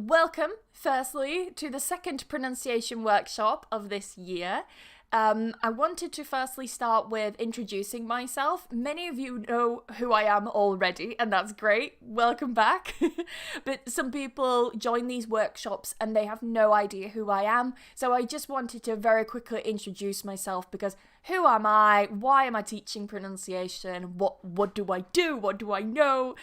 welcome, firstly, to the second pronunciation workshop of this year. I wanted to firstly start with introducing myself. Many of you know who I am already, and that's great. Welcome back. But some people join these workshops and they have no idea who I am. So I just wanted to very quickly introduce myself because who am I? Why am I teaching pronunciation? What do I do? What do I know?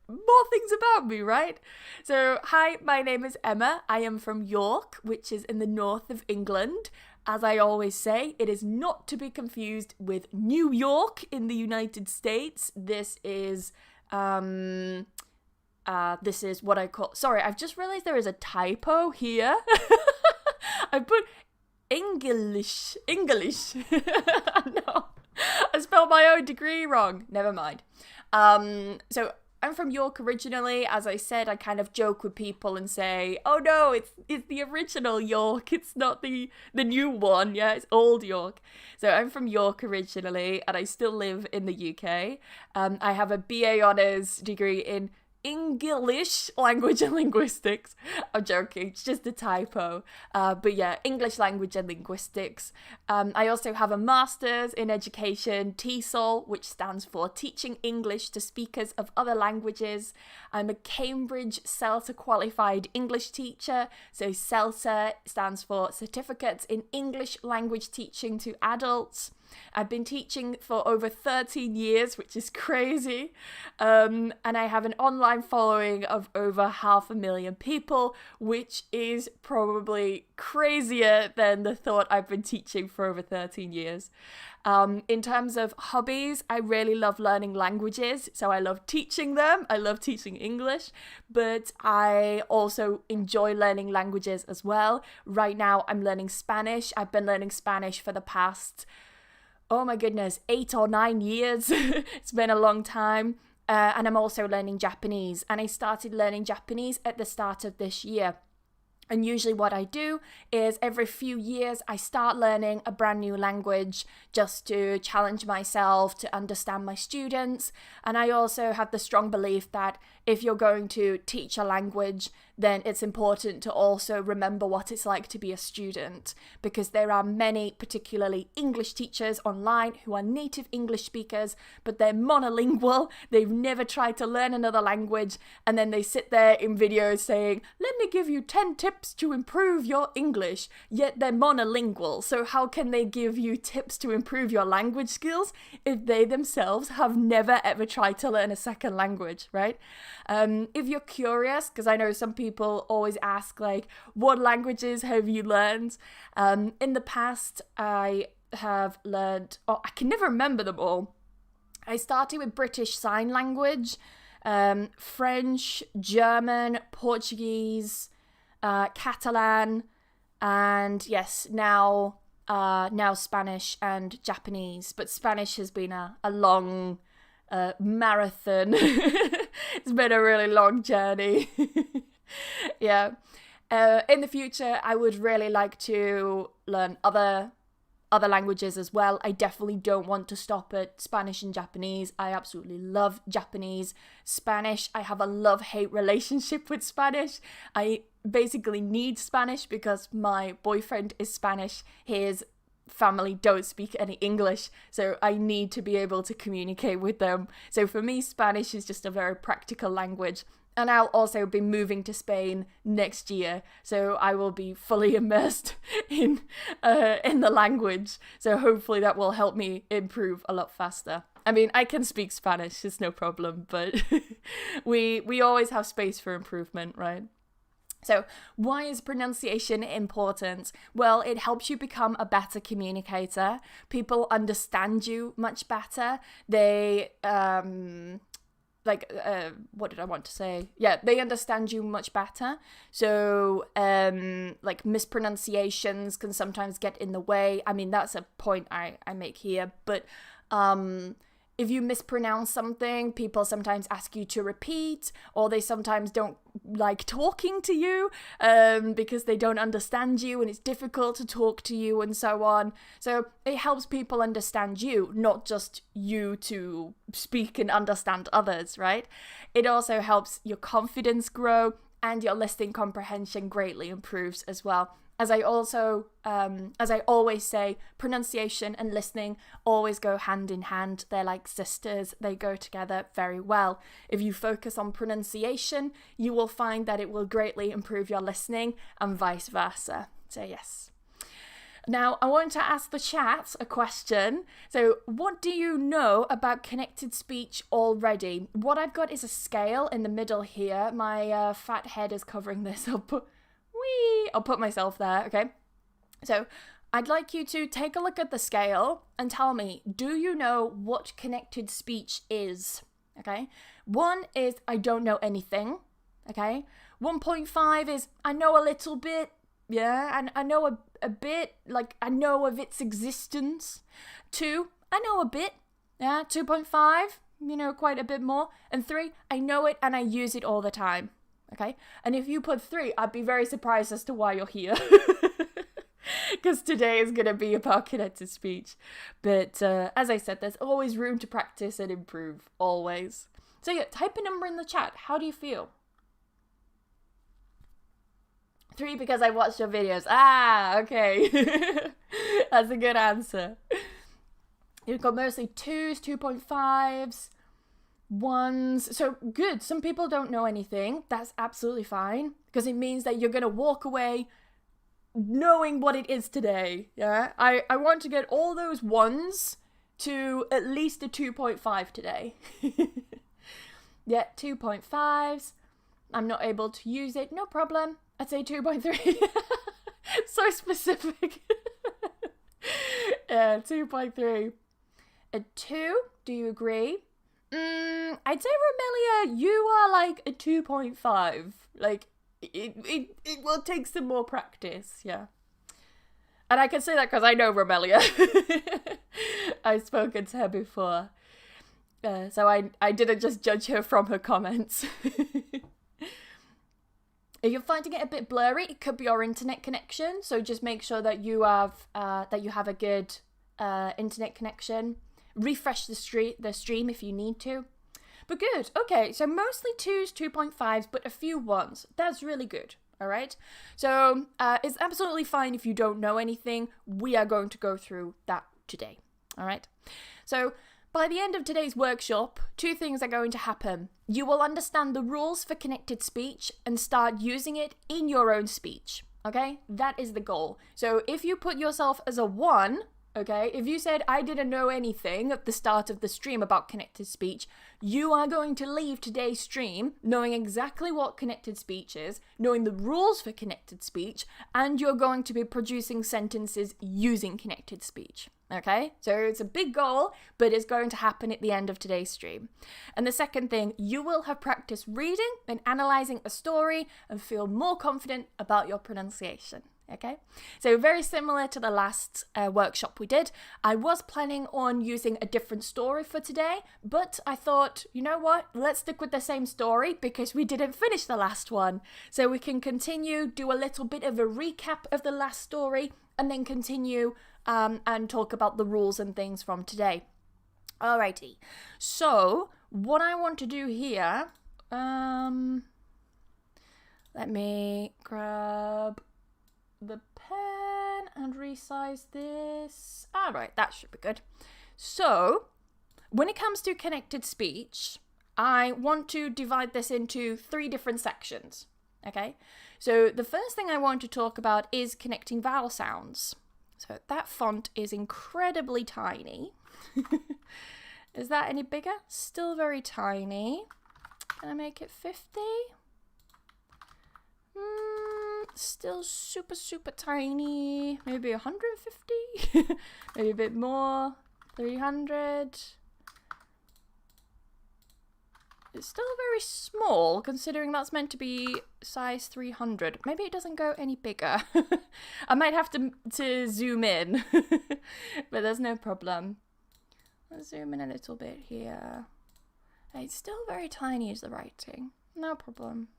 More things about me, right? So, hi, my name is Emma. I am from York, which is in the north of England. As I always say, it is not to be confused with New York in the United States. This is what I call... Sorry, I've just realized there is a typo here. I put English. No, I spelled my own degree wrong. Never mind. So I'm from York originally. As I said, I kind of joke with people and say, oh no, it's the original York. It's not the new one. Yeah, it's old York. So I'm from York originally and I still live in the UK. I have a BA Honours degree in English language and linguistics. I'm joking, it's just a typo. But yeah, English language and linguistics. I also have a master's in education, TESOL, which stands for Teaching English to Speakers of Other Languages. I'm a Cambridge CELTA qualified English teacher. So CELTA stands for Certificates in English Language Teaching to Adults. I've been teaching for over 13 years, which is crazy. And I have an online following of over 500,000 people, which is probably crazier than the thought I've been teaching for over 13 years. In terms of hobbies, I really love learning languages. So I love teaching them. I love teaching English, but I also enjoy learning languages as well. Right now, I'm learning Spanish. I've been learning Spanish for the past... oh my goodness, 8 or 9 years. It's been a long time. And I'm also learning Japanese. And I started learning Japanese at the start of this year. And usually what I do is every few years I start learning a brand new language just to challenge myself, to understand my students. And I also have the strong belief that if you're going to teach a language, then it's important to also remember what it's like to be a student, because there are many, particularly English teachers online who are native English speakers, but they're monolingual. They've never tried to learn another language, and then they sit there in videos saying, let me give you 10 tips to improve your English, yet they're monolingual. So how can they give you tips to improve your language skills if they themselves have never ever tried to learn a second language, right? If you're curious, because I know some people always ask, like, what languages have you learned? In the past, I have learned, I can never remember them all. I started with British Sign Language, French, German, Portuguese, Catalan, and yes, now Spanish and Japanese. But Spanish has been a long marathon. It's been a really long journey. Yeah. In the future, I would really like to learn other languages as well. I definitely don't want to stop at Spanish and Japanese. I absolutely love Japanese. Spanish, I have a love-hate relationship with Spanish. I basically need Spanish because my boyfriend is Spanish. His family don't speak any English, so I need to be able to communicate with them. So for me, Spanish is just a very practical language. And I'll also be moving to Spain next year, so I will be fully immersed in the language. So hopefully that will help me improve a lot faster. I mean, I can speak Spanish, it's no problem, but we always have space for improvement, right? So why is pronunciation important? Well, it helps you become a better communicator. People understand you much better. They... what did I want to say? Yeah, they understand you much better. So, like, mispronunciations can sometimes get in the way. I mean, that's a point I make here. But if you mispronounce something, people sometimes ask you to repeat, or they sometimes don't like talking to you because they don't understand you and it's difficult to talk to you and so on. So it helps people understand you, not just you to speak and understand others, right? It also helps your confidence grow. and your listening comprehension greatly improves as well. As I always say, pronunciation and listening always go hand in hand. They're like sisters. They go together very well. If you focus on pronunciation, you will find that it will greatly improve your listening and vice versa. So yes. Now, I want to ask the chat a question. So, what do you know about connected speech already? What I've got is a scale in the middle here. My fat head is covering this. I'll put myself there, okay? So, I'd like you to take a look at the scale and tell me, do you know what connected speech is? Okay? 1 is, I don't know anything, okay? 1.5 is, I know a little bit, yeah, and I know a bit, like, I know of its existence. 2, I know a bit, yeah, 2.5, you know, quite a bit more. And 3, I know it and I use it all the time. Okay, and if you put 3, I'd be very surprised as to why you're here. Because today is going to be about connected speech. But as I said, there's always room to practice and improve, always. So yeah, type a number in the chat. How do you feel? 3 because I watched your videos. Ah, okay. That's a good answer. You've got mostly 2s, 2.5s. 1s. So good. Some people don't know anything. That's absolutely fine because it means that you're going to walk away knowing what it is today. Yeah. I want to get all those 1s to at least a 2.5 today. Yeah, 2.5s. I'm not able to use it. No problem. I'd say 2.3. So specific. Yeah, 2.3. A 2. Do you agree? I'd say, Romelia, you are like a 2.5. Like, it will take some more practice, yeah. And I can say that because I know Romelia. I've spoken to her before. So I didn't just judge her from her comments. If you're finding it a bit blurry, it could be your internet connection. So just make sure that you have a good internet connection. Refresh the stream if you need to. But good. Okay, so mostly 2s, 2.5s, but a few 1s. That's really good. All right. So it's absolutely fine if you don't know anything. We are going to go through that today. All right. So by the end of today's workshop, 2 things are going to happen. You will understand the rules for connected speech and start using it in your own speech. Okay, that is the goal. So if you put yourself as a 1, okay, if you said, I didn't know anything at the start of the stream about connected speech, you are going to leave today's stream knowing exactly what connected speech is, knowing the rules for connected speech, and you're going to be producing sentences using connected speech. Okay, so it's a big goal, but it's going to happen at the end of today's stream. And the second thing, you will have practiced reading and analysing a story and feel more confident about your pronunciation. Okay, so very similar to the last workshop we did. I was planning on using a different story for today, but I thought, you know what, let's stick with the same story because we didn't finish the last one. So we can continue, do a little bit of a recap of the last story, and then continue and talk about the rules and things from today. Alrighty, so what I want to do here, let me grab the pen and resize this. All right, that should be good. So when it comes to connected speech, I want to divide this into 3 different sections. Okay, so the first thing I want to talk about is connecting vowel sounds. So that font is incredibly tiny. Is that any bigger? Still very tiny. Can I make it 50? Still super, super tiny. Maybe 150? Maybe a bit more. 300. It's still very small, considering that's meant to be size 300. Maybe it doesn't go any bigger. I might have to zoom in, but there's no problem. Let's zoom in a little bit here. It's still very tiny is the writing. No problem.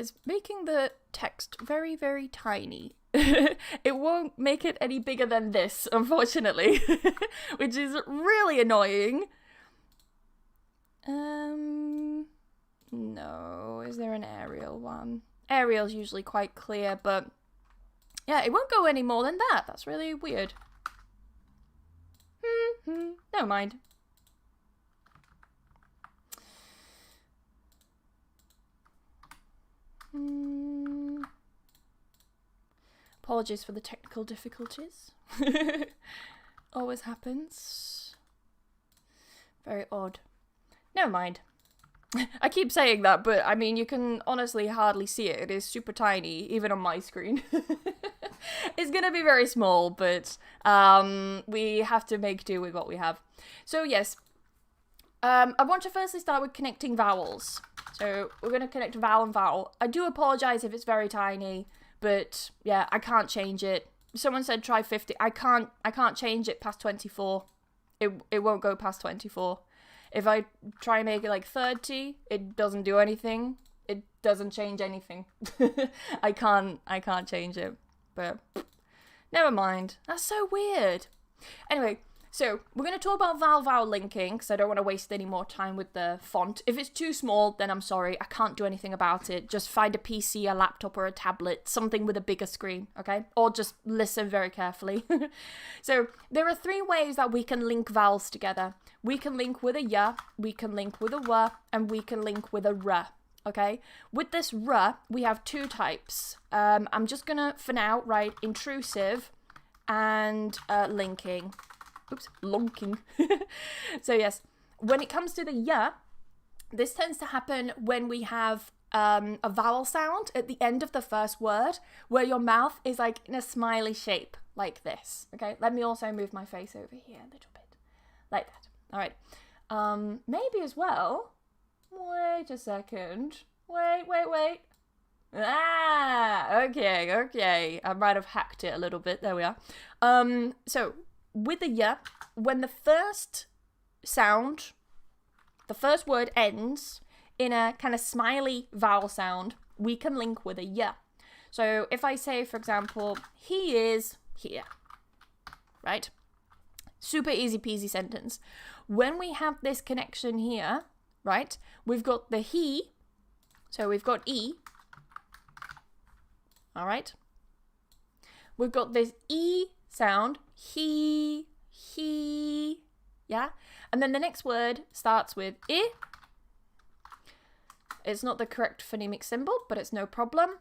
is making the text very, very tiny. It won't make it any bigger than this, unfortunately, which is really annoying. No, is there an Arial one? Arial's usually quite clear, but yeah, it won't go any more than that. That's really weird. Never mind. Apologies for the technical difficulties. Always happens. Very odd. Never mind. I keep saying that, but I mean, you can honestly hardly see it. It is super tiny, even on my screen. It's gonna be very small, but we have to make do with what we have. So yes, I want to firstly start with connecting vowels. So we're gonna connect vowel and vowel. I do apologize if it's very tiny, but yeah, I can't change it. Someone said try 50. I can't change it past 24. It won't go past 24. If I try and make it like 30, it doesn't do anything. It doesn't change anything. I can't change it. But never mind. That's so weird. Anyway, so we're going to talk about vowel-vowel linking, because I don't want to waste any more time with the font. If it's too small, then I'm sorry. I can't do anything about it. Just find a PC, a laptop, or a tablet, something with a bigger screen, okay? Or just listen very carefully. So there are 3 ways that we can link vowels together. We can link with a y, we can link with a w, and we can link with a r, okay? With this r, we have 2 types. I'm just going to, for now, write intrusive and linking. Oops, lonking. So yes, when it comes to the y, this tends to happen when we have a vowel sound at the end of the first word, where your mouth is like in a smiley shape, like this. Okay, let me also move my face over here a little bit, like that. All right, maybe as well. Wait a second. Wait. Ah, okay. I might have hacked it a little bit. There we are. So with the y, when the first sound, the first word ends in a kind of smiley vowel sound, we can link with a y. So if I say, for example, he is here, right? Super easy peasy sentence. When we have this connection here, right, we've got the he, so we've got e, all right? We've got this e sound, he, yeah? And then the next word starts with I. It's not the correct phonemic symbol, but it's no problem.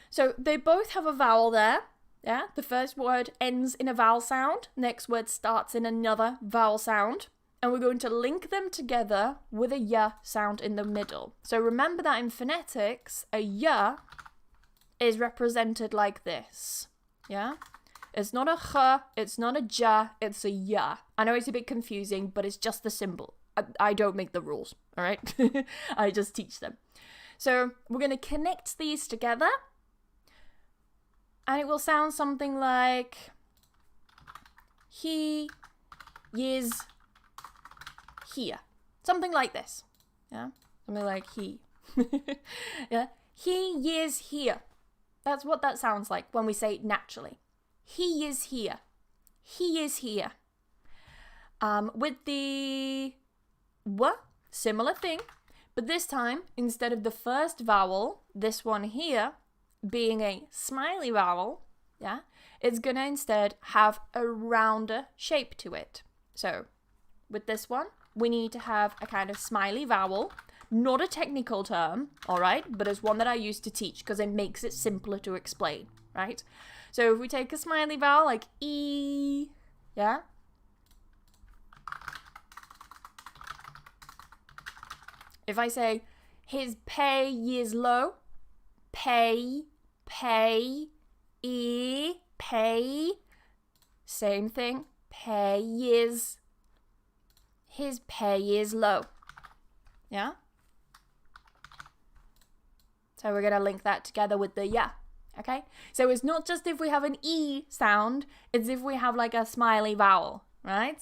So they both have a vowel there, yeah? The first word ends in a vowel sound, next word starts in another vowel sound, and we're going to link them together with a y sound in the middle. So remember that in phonetics, a y is represented like this, yeah? It's not a ch, it's not a j, it's a y. I know it's a bit confusing, but it's just the symbol. I don't make the rules, all right? I just teach them. So we're going to connect these together, and it will sound something like he is here. Something like this, yeah? Something like he. Yeah? He is here. That's what that sounds like when we say it naturally. He is here. He is here. With the w, similar thing, but this time, instead of the first vowel, this one here, being a smiley vowel, yeah, it's gonna instead have a rounder shape to it. So, with this one, we need to have a kind of smiley vowel, not a technical term, all right, but it's one that I use to teach because it makes it simpler to explain, right? So if we take a smiley vowel like E, yeah? If I say, his pay is low, pay, E, pay, same thing, his pay is low, yeah? So we're going to link that together with the yeah. Okay, so it's not just if we have an E sound, it's if we have like a smiley vowel, right?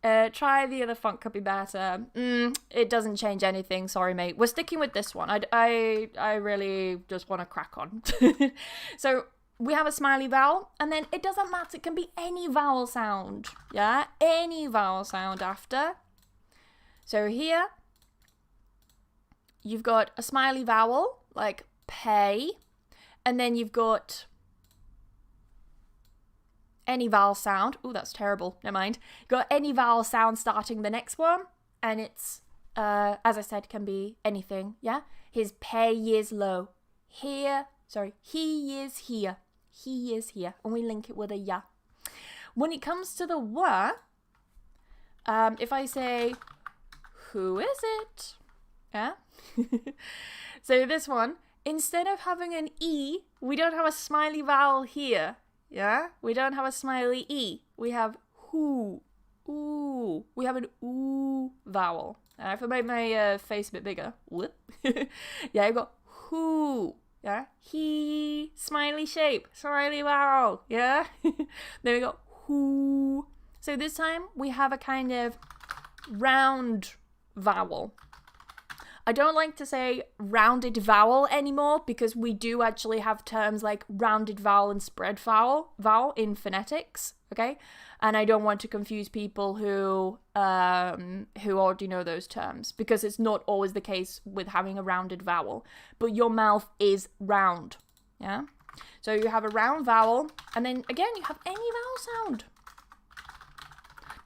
Try the other font, could be better. It doesn't change anything. Sorry, mate. We're sticking with this one. I really just want to crack on. So we have a smiley vowel, and then it doesn't matter. It can be any vowel sound. Yeah, any vowel sound after. So here, you've got a smiley vowel, like pay, and then you've got any vowel sound. Oh, that's terrible. Never mind. You've got any vowel sound starting the next one, and it's, as I said, can be anything, yeah? His pay is low. Here, sorry, he is here. He is here. And we link it with a ya. When it comes to the wa, if I say, who is it? Yeah? So this one, instead of having an E, we don't have a smiley vowel here. Yeah? We don't have a smiley E. We have who. Ooh. We have an ooh vowel. If I make my face a bit bigger. Whoop. Yeah, you've got who. Yeah? He. Smiley shape. Smiley vowel. Yeah? Then we got who. So this time we have a kind of round vowel. I don't like to say rounded vowel anymore because we do actually have terms like rounded vowel and spread vowel in phonetics, okay? And I don't want to confuse people who already know those terms because it's not always the case with having a rounded vowel. But your mouth is round, yeah? So you have a round vowel, and then again you have any vowel sound.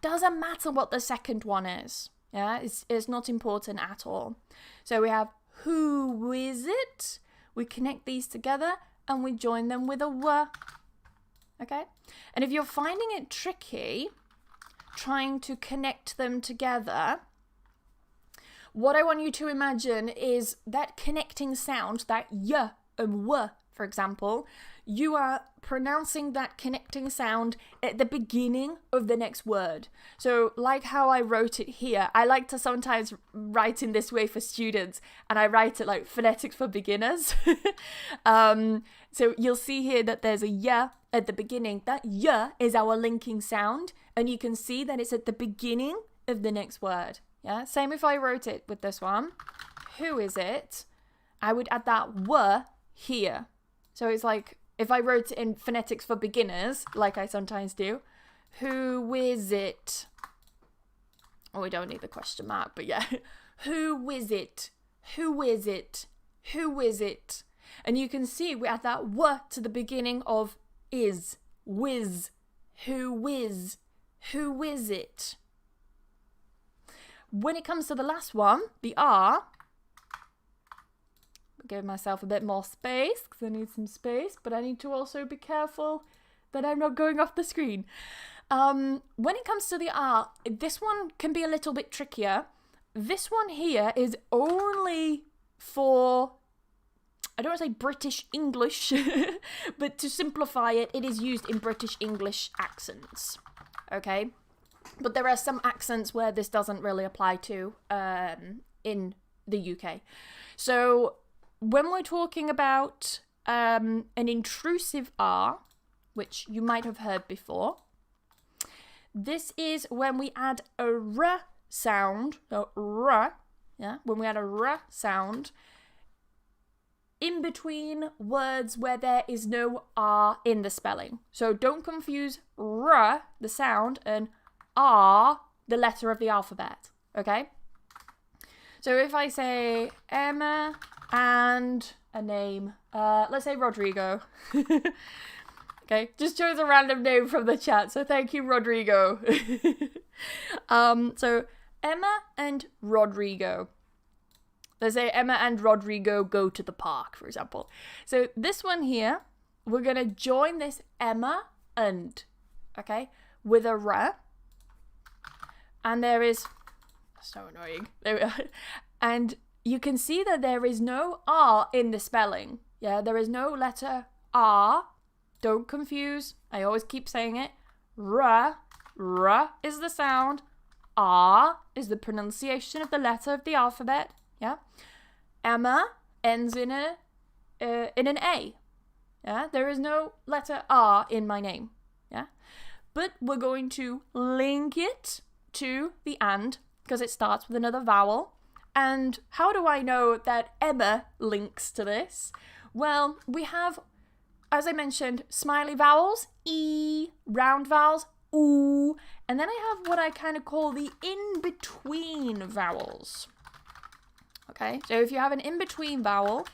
Doesn't matter what the second one is. Yeah, it's not important at all. So we have who is it? We connect these together and we join them with a w. Okay? And if you're finding it tricky trying to connect them together, what I want you to imagine is that connecting sound, that y and w, for example, you are pronouncing that connecting sound at the beginning of the next word. So like how I wrote it here, I like to sometimes write in this way for students, and I write it like phonetics for beginners. So you'll see here that there's a y at the beginning. That y is our linking sound, and you can see that it's at the beginning of the next word. Yeah, same if I wrote it with this one. Who is it? I would add that w here. So it's like, if I wrote it in phonetics for beginners, like I sometimes do, who is it? Oh, we don't need the question mark, but yeah. Who is it? Who is it? Who is it? And you can see we add that w to the beginning of is, whiz, who is it? When it comes to the last one, the R, give myself a bit more space because I need some space, but I need to also be careful that I'm not going off the screen. When it comes to the R, this one can be a little bit trickier. This one here is only for, I don't want to say British English, but to simplify it, it is used in British English accents. Okay? But there are some accents where this doesn't really apply to in the UK. So when we're talking about an intrusive R, which you might have heard before, this is when we add a R sound, so R, yeah, when we add a R sound in between words where there is no R in the spelling. So don't confuse R, the sound, and R, the letter of the alphabet, okay? So if I say Emma and a name, let's say Rodrigo. Okay, just chose a random name from the chat, so thank you, Rodrigo. So Emma and Rodrigo. Let's say Emma and Rodrigo go to the park, for example. So this one here, we're gonna join this Emma and, okay, with a R. And there is, so annoying, there we are. And you can see that there is no R in the spelling. Yeah, there is no letter R. Don't confuse. I always keep saying it. R. R is the sound. R is the pronunciation of the letter of the alphabet. Yeah. Emma ends in an A. Yeah. There is no letter R in my name. Yeah. But we're going to link it to the and because it starts with another vowel. And how do I know that Emma links to this? Well, we have, as I mentioned, smiley vowels, E, round vowels, oo, and then I have what I kind of call the in-between vowels. Okay, so if you have an in-between vowel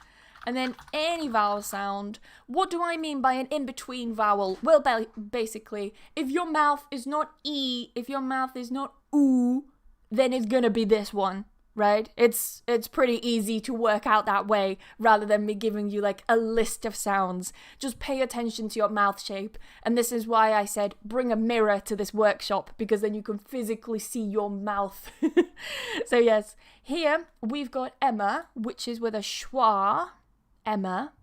and then any vowel sound, what do I mean by an in-between vowel? Well, basically, if your mouth is not E, if your mouth is not oo, then it's gonna be this one. Right? It's pretty easy to work out that way rather than me giving you like a list of sounds. Just pay attention to your mouth shape. And this is why I said bring a mirror to this workshop, because then you can physically see your mouth. So yes, here we've got Emma, which is with a schwa, Emma.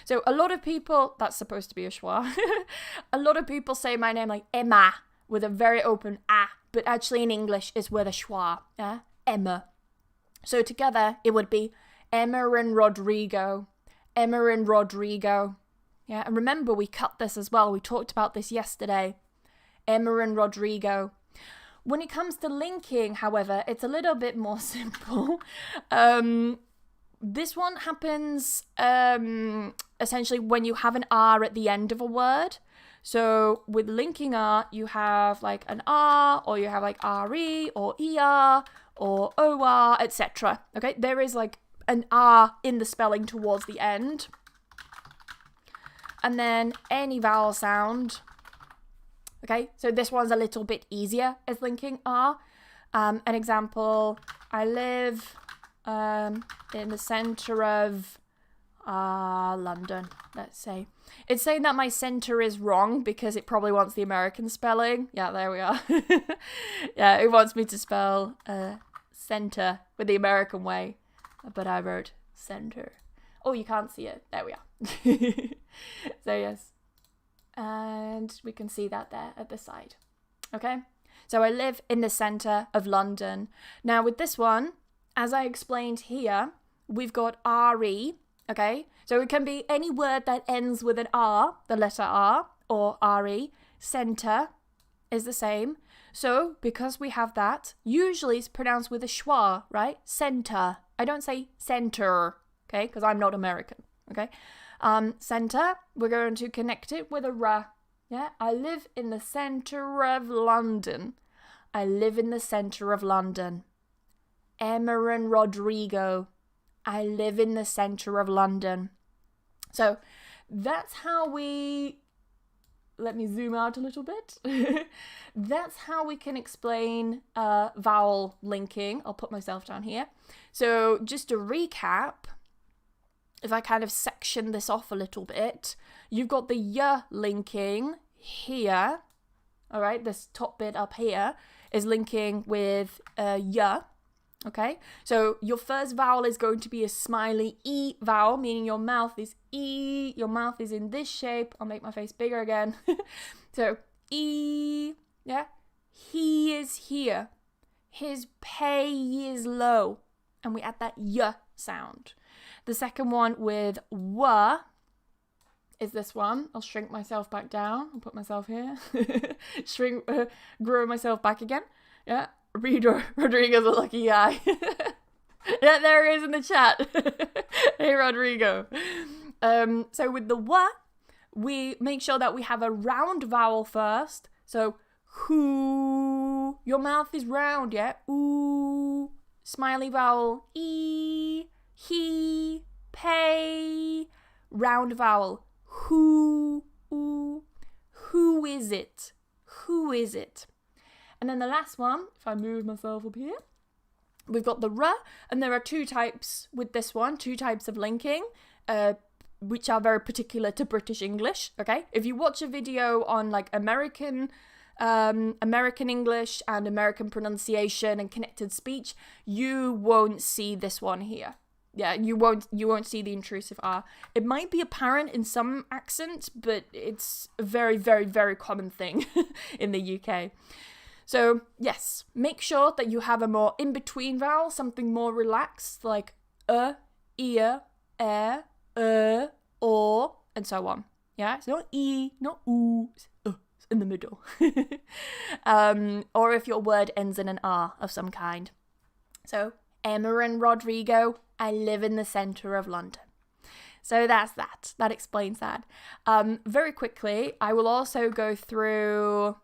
So a lot of people, that's supposed to be a schwa. A lot of people say my name like Emma with a very open ah, but actually in English it's with a schwa, yeah? Emma. So together it would be Emma and Rodrigo. Emma and Rodrigo. Yeah, and remember we cut this as well. We talked about this yesterday. Emma and Rodrigo. When it comes to linking, however, it's a little bit more simple. This one happens essentially when you have an R at the end of a word. So with linking R, you have like an R, or you have like RE or ER or OR, etc. Okay, there is like an R in the spelling towards the end. And then any vowel sound. Okay, so this one's a little bit easier as linking R. An example, I live in the center of London, let's say. It's saying that my center is wrong because it probably wants the American spelling. Yeah, there we are. Yeah, it wants me to spell center with the American way, but I wrote center. Oh, you can't see it. There we are. So yes, and we can see that there at the side. Okay, so I live in the center of London. Now with this one, as I explained here, we've got RE. Okay, so it can be any word that ends with an R, the letter R, or RE. Center is the same. So because we have that, usually it's pronounced with a schwa, right? Center. I don't say center, okay, because I'm not American, okay? Center, we're going to connect it with a R. Yeah, I live in the center of London. I live in the center of London. Emma and Rodrigo. I live in the center of London. So that's how we, let me zoom out a little bit. That's how we can explain vowel linking. I'll put myself down here. So just to recap, if I kind of section this off a little bit, you've got the y linking here. All right, this top bit up here is linking with y. Okay, so your first vowel is going to be a smiley E vowel, meaning your mouth is E, your mouth is in this shape. I'll make my face bigger again. So E, yeah, he is here. His pay is low. And we add that y sound. The second one with w is this one. I'll shrink myself back down. I'll put myself here. Grow myself back again. Yeah. Rodrigo's a lucky guy. Yeah, there he is in the chat. Hey, Rodrigo. So with the w, we make sure that we have a round vowel first. So who, your mouth is round, yeah? Ooh, smiley vowel. E, he, pay, round vowel. Who, ooh, who is it? Who is it? And then the last one, if I move myself up here, we've got the r, and there are two types with this one, two types of linking, which are very particular to British English, okay? If you watch a video on like American English and American pronunciation and connected speech, you won't see this one here. Yeah, you won't see the intrusive R. It might be apparent in some accents, but it's a very, very, very common thing in the UK. So, yes, make sure that you have a more in-between vowel, something more relaxed, like ear, or, and so on. Yeah, it's not E, not oo, it's in the middle. Or if your word ends in an R of some kind. So, Emma and Rodrigo, I live in the centre of London. So that's that. That explains that. Very quickly, I will also go through,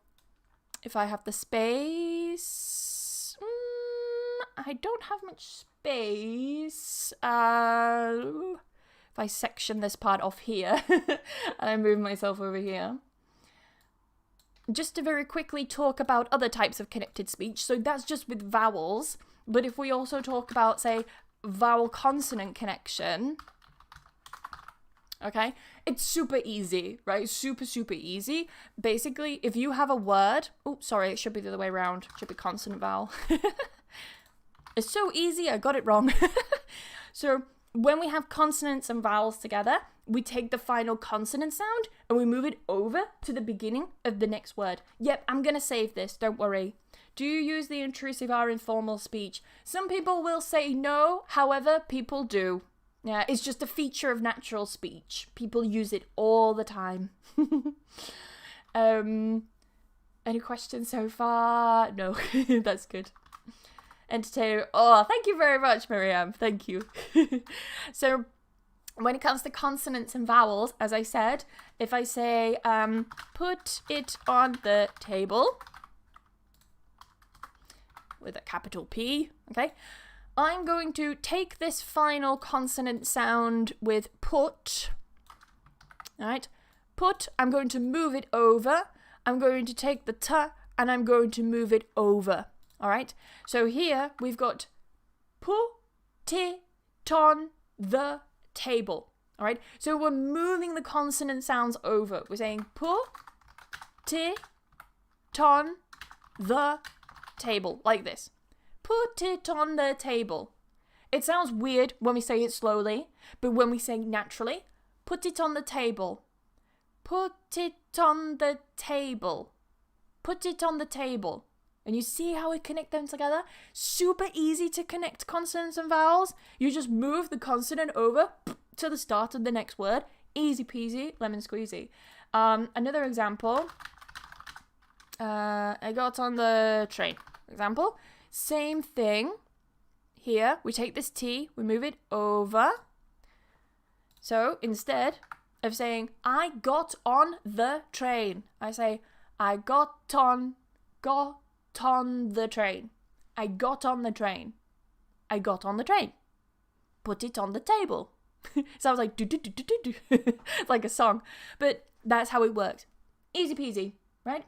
if I have the space. I don't have much space. If I section this part off here and I move myself over here. Just to very quickly talk about other types of connected speech. So that's just with vowels. But if we also talk about, say, vowel-consonant connection, okay, it's super easy, right? Super, super easy. Basically, if you have a word... Oh, sorry, it should be the other way around. It should be consonant-vowel. It's so easy, I got it wrong. So, when we have consonants and vowels together, we take the final consonant sound and we move it over to the beginning of the next word. Yep, I'm going to save this, don't worry. Do you use the intrusive R in formal speech? Some people will say no, however, people do. Yeah, it's just a feature of natural speech. People use it all the time. Any questions so far? No, that's good. Entertainer. Oh, thank you very much, Miriam. Thank you. So, when it comes to consonants and vowels, as I said, if I say, put it on the table, with a capital P, okay, I'm going to take this final consonant sound with put, all right, put, I'm going to move it over, I'm going to take the t, and I'm going to move it over, all right? So here, we've got put it on the table, all right? So we're moving the consonant sounds over. We're saying put it on the table, like this. Put it on the table. It sounds weird when we say it slowly, but when we say naturally, put it on the table. Put it on the table. Put it on the table. And you see how we connect them together? Super easy to connect consonants and vowels. You just move the consonant over to the start of the next word. Easy peasy, lemon squeezy. Another example. I got on the train. Example. Same thing. Here, we take this T, we move it over. So, instead of saying, I got on the train, I say, I got on the train. I got on the train. I got on the train. Put it on the table. Sounds like do. Like a song. But that's how it works. Easy peasy, right?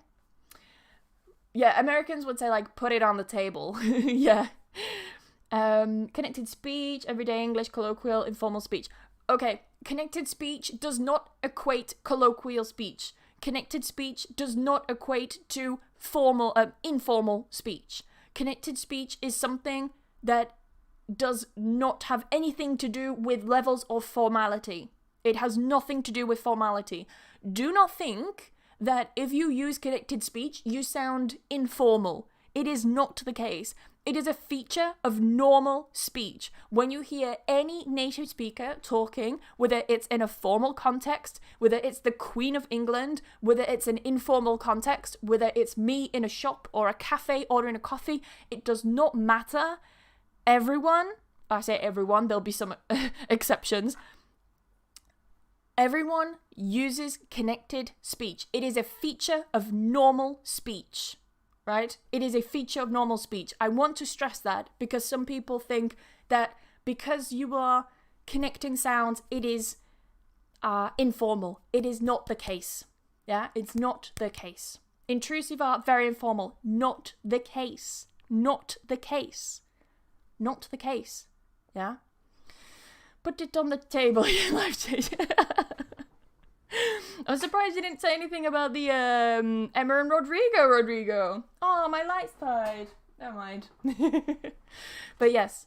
Yeah, Americans would say, like, put it on the table. Yeah. Connected speech, everyday English, colloquial, informal speech. Okay, connected speech does not equate colloquial speech. Connected speech does not equate to informal speech. Connected speech is something that does not have anything to do with levels of formality. It has nothing to do with formality. Do not think that if you use connected speech, you sound informal. It is not the case. It is a feature of normal speech. When you hear any native speaker talking, whether it's in a formal context, whether it's the Queen of England, whether it's an informal context, whether it's me in a shop or a cafe ordering a coffee, it does not matter. Everyone, I say everyone, there'll be some exceptions. Everyone uses connected speech. It is a feature of normal speech. Right? It is a feature of normal speech. I want to stress that because some people think that because you are connecting sounds, it is informal. It is not the case. Yeah, it's not the case. Intrusive are very informal. Not the case. Not the case. Not the case. Yeah? Put it on the table. I'm surprised you didn't say anything about the Emma and Rodrigo. Oh, my light's died. Never mind. But yes,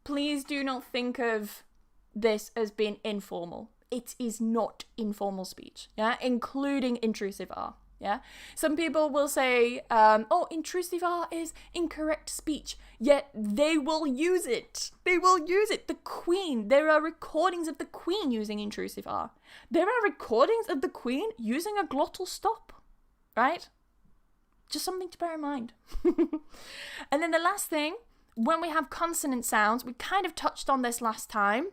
please do not think of this as being informal. It is not informal speech, yeah, including intrusive R. Yeah, some people will say, oh, intrusive R is incorrect speech, yet they will use it. They will use it. The Queen, there are recordings of the Queen using intrusive R. There are recordings of the Queen using a glottal stop. right? Just something to bear in mind. And then the last thing, when we have consonant sounds, we kind of touched on this last time.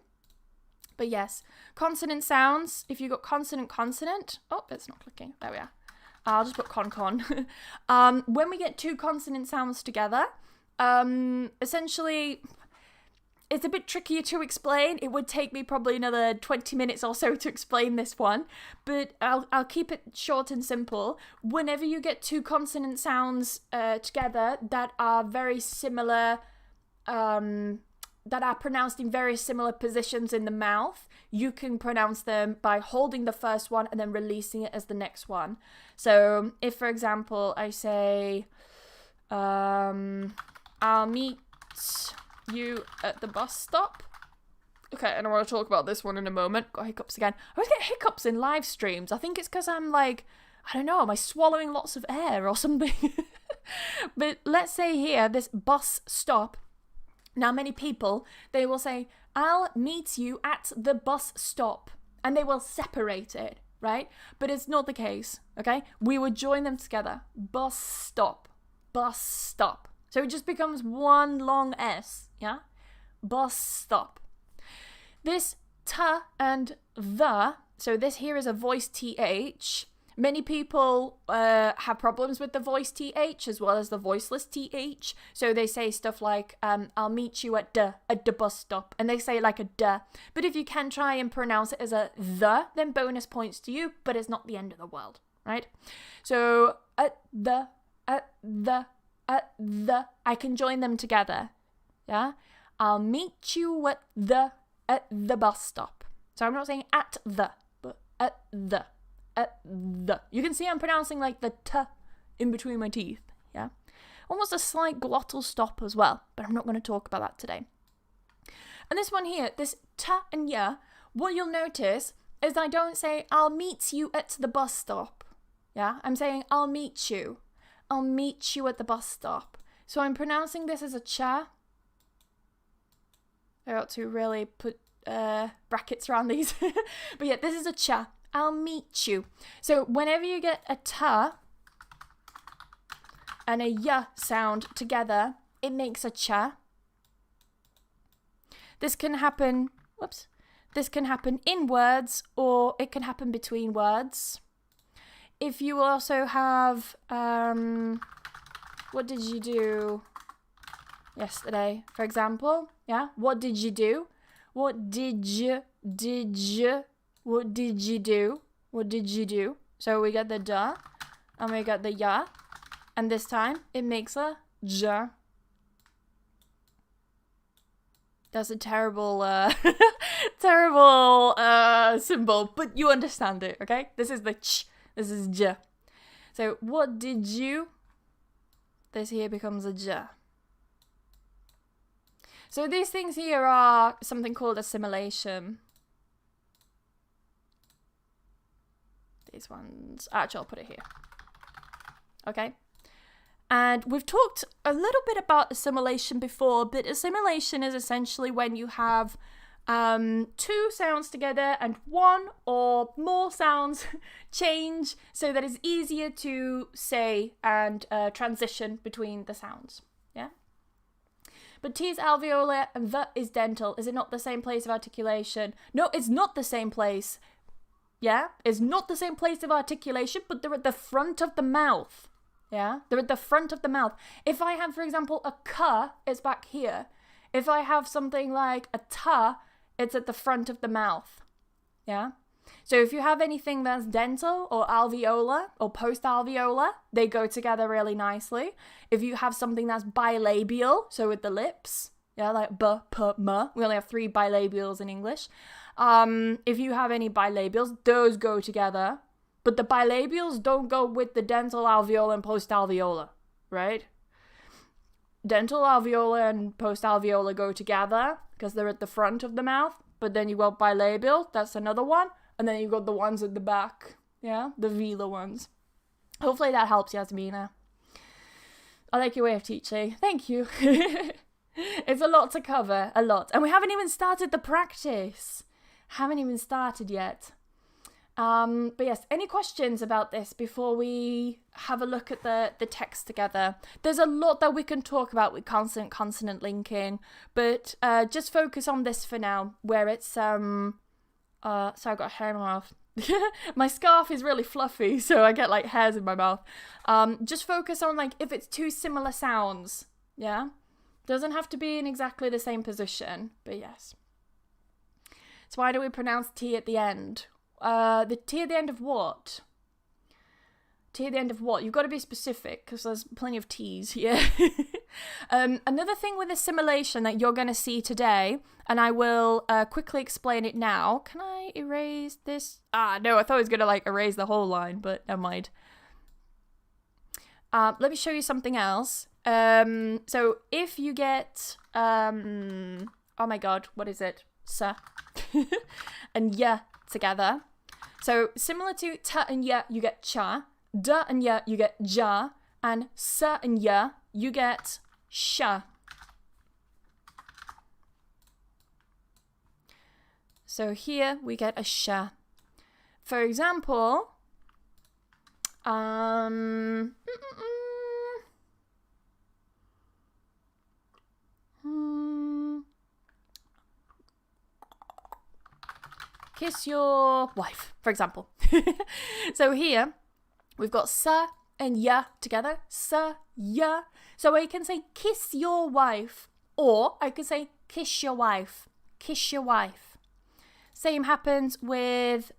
But yes, consonant sounds, if you've got consonant, oh, it's not clicking. There we are. I'll just put con. When we get two consonant sounds together, essentially, it's a bit trickier to explain. It would take me probably another 20 minutes or so to explain this one, but I'll keep it short and simple. Whenever you get two consonant sounds together that are very similar, that are pronounced in very similar positions in the mouth, you can pronounce them by holding the first one and then releasing it as the next one. So if, for example, I say, I'll meet you at the bus stop. Okay, and I want to talk about this one in a moment. Got hiccups again. I always get hiccups in live streams. I think it's because I'm like, I don't know, am I swallowing lots of air or something? But let's say here, this bus stop. Now, many people, they will say, I'll meet you at the bus stop. And they will separate it, right? But it's not the case, okay? We would join them together. Bus stop. Bus stop. So it just becomes one long S, yeah? Bus stop. This t and the, so this here is a voice th. Many people have problems with the voice th as well as the voiceless th. So they say stuff like, I'll meet you at the bus stop. And they say like a duh. But if you can try and pronounce it as a the, then bonus points to you, but it's not the end of the world, right? So at the, I can join them together, yeah? I'll meet you at the bus stop. So I'm not saying at the, but at the. You can see I'm pronouncing like the t in between my teeth, yeah? Almost a slight glottal stop as well, but I'm not going to talk about that today. And this one here, this t and ya, what you'll notice is I don't say I'll meet you at the bus stop, yeah? I'm saying I'll meet you. I'll meet you at the bus stop. So I'm pronouncing this as a cha. I ought to really put brackets around these. But yeah, this is a cha. I'll meet you. So whenever you get a ta and a ya sound together, it makes a cha. This can happen, this can happen in words or it can happen between words. If you also have, what did you do yesterday, for example? Yeah, what did you do? What did you do? What did you do? So we get the da, and we got the ya, and this time it makes a ja. That's a terrible, symbol, but you understand it, okay? This is the ch, this is ja. So what did you? This here becomes a ja. So these things here are something called assimilation. These ones, actually I'll put it here. Okay. And we've talked a little bit about assimilation before, but assimilation is essentially when you have two sounds together and one or more sounds change so that it's easier to say and transition between the sounds. Yeah. But T is alveolar and the is dental. Is it not the same place of articulation? No, it's not the same place. Yeah, it's not the same place of articulation, but they're at the front of the mouth. Yeah, they're at the front of the mouth. If I have, for example, a ka, it's back here. If I have something like a ta, it's at the front of the mouth. Yeah. So if you have anything that's dental or alveolar or post-alveolar, they go together really nicely. If you have something that's bilabial, so with the lips, yeah, like b, p, m, we only have 3 bilabials in English. If you have any bilabials, those go together. But the bilabials don't go with the dental alveolar and post-alveolar, right? Dental alveolar and post-alveolar go together because they're at the front of the mouth. But then you got bilabial, that's another one. And then you got the ones at the back, yeah? The velar ones. Hopefully that helps, Yasmina. I like your way of teaching. Thank you. It's a lot to cover, a lot. And we haven't even started the practice. Haven't even started yet. But yes, any questions about this before we have a look at the text together? There's a lot that we can talk about with consonant linking, but just focus on this for now, where it's so I've got hair in my mouth. My scarf is really fluffy, so I get like hairs in my mouth. Just focus on like if it's two similar sounds, yeah? Doesn't have to be in exactly the same position, but yes. So why do we pronounce T at the end? The T at the end of what? T at the end of what? You've got to be specific, because there's plenty of T's here. Another thing with assimilation that you're going to see today, and I will quickly explain it now. Can I erase this? No, I thought I was going to like erase the whole line, but never mind. Let me show you something else. So if you get, oh my god, what is it? Sa and ya together. So similar to ta and ya, you get cha. Da and ya, you get ja. And sa and ya, you get sha. So here we get a sha. For example, kiss your wife, for example. So here, we've got sa and ya together. Sa, ya. So I can say kiss your wife. Or I can say kiss your wife. Kiss your wife. Same happens with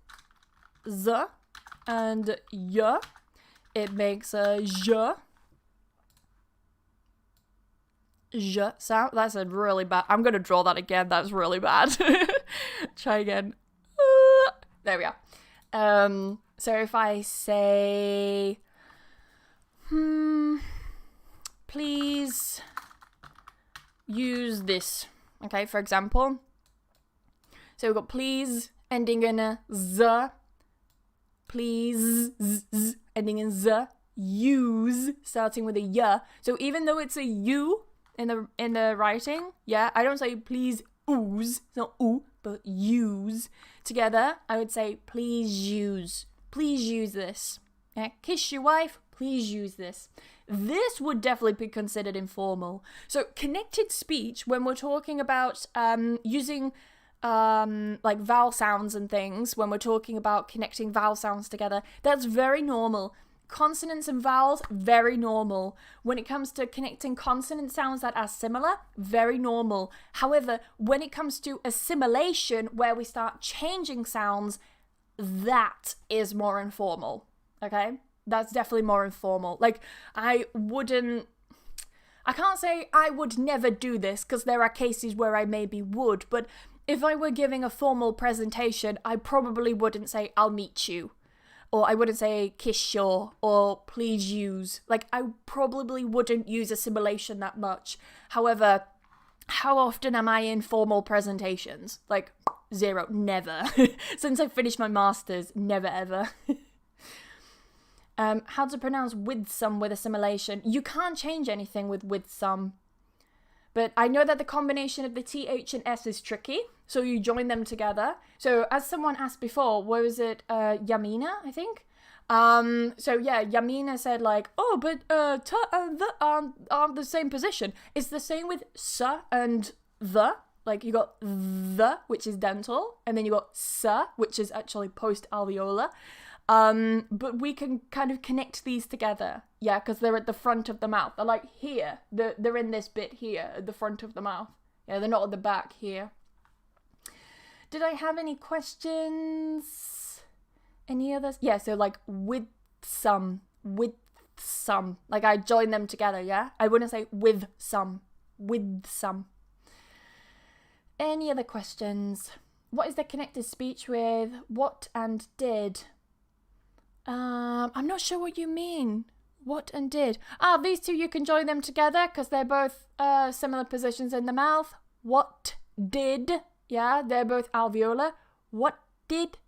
z and ya. It makes a j. J sound. That's a really bad. I'm going to draw that again. That's really bad. Try again. There we are. So if I say, please use this. Okay, for example. So we've got please ending in a z. Please z, ending in z. Use starting with a y. So even though it's a u in the writing, yeah, I don't say please ooze. It's not oo, but use. Together, I would say please use. Please use this. Yeah, kiss your wife. Please use this. This would definitely be considered informal. So connected speech, when we're talking about using like vowel sounds and things, when we're talking about connecting vowel sounds together, that's very normal. Consonants and vowels, very normal. When it comes to connecting consonant sounds that are similar, very normal. However, when it comes to assimilation, where we start changing sounds, that is more informal. Okay? That's definitely more informal. Like, I can't say I would never do this, because there are cases where I maybe would, but if I were giving a formal presentation, I probably wouldn't say, I'll meet you. Or I wouldn't say kiss your, or please use. Like, I probably wouldn't use assimilation that much. However, how often am I in formal presentations? Like, zero. Never. Since I finished my master's, never ever. How to pronounce with some with assimilation. You can't change anything with some. But I know that the combination of the TH and S is tricky, so you join them together. So as someone asked before, was it Yamina, I think? So yeah, Yamina said like, oh, but ta and the aren't the same position. It's the same with sa and the. Like you got the, which is dental, and then you got sa, which is actually post-alveolar. But we can kind of connect these together, yeah, because they're at the front of the mouth. They're like here. They're in this bit here at the front of the mouth. Yeah, they're not at the back here. Did I have any questions? Any others? Yeah, so like with some. Like I join them together, yeah? I wouldn't say with some. Any other questions? What is the connected speech with what and did? I'm not sure what you mean. What and did. These two, you can join them together because they're both similar positions in the mouth. What did. Yeah, they're both alveolar. What did.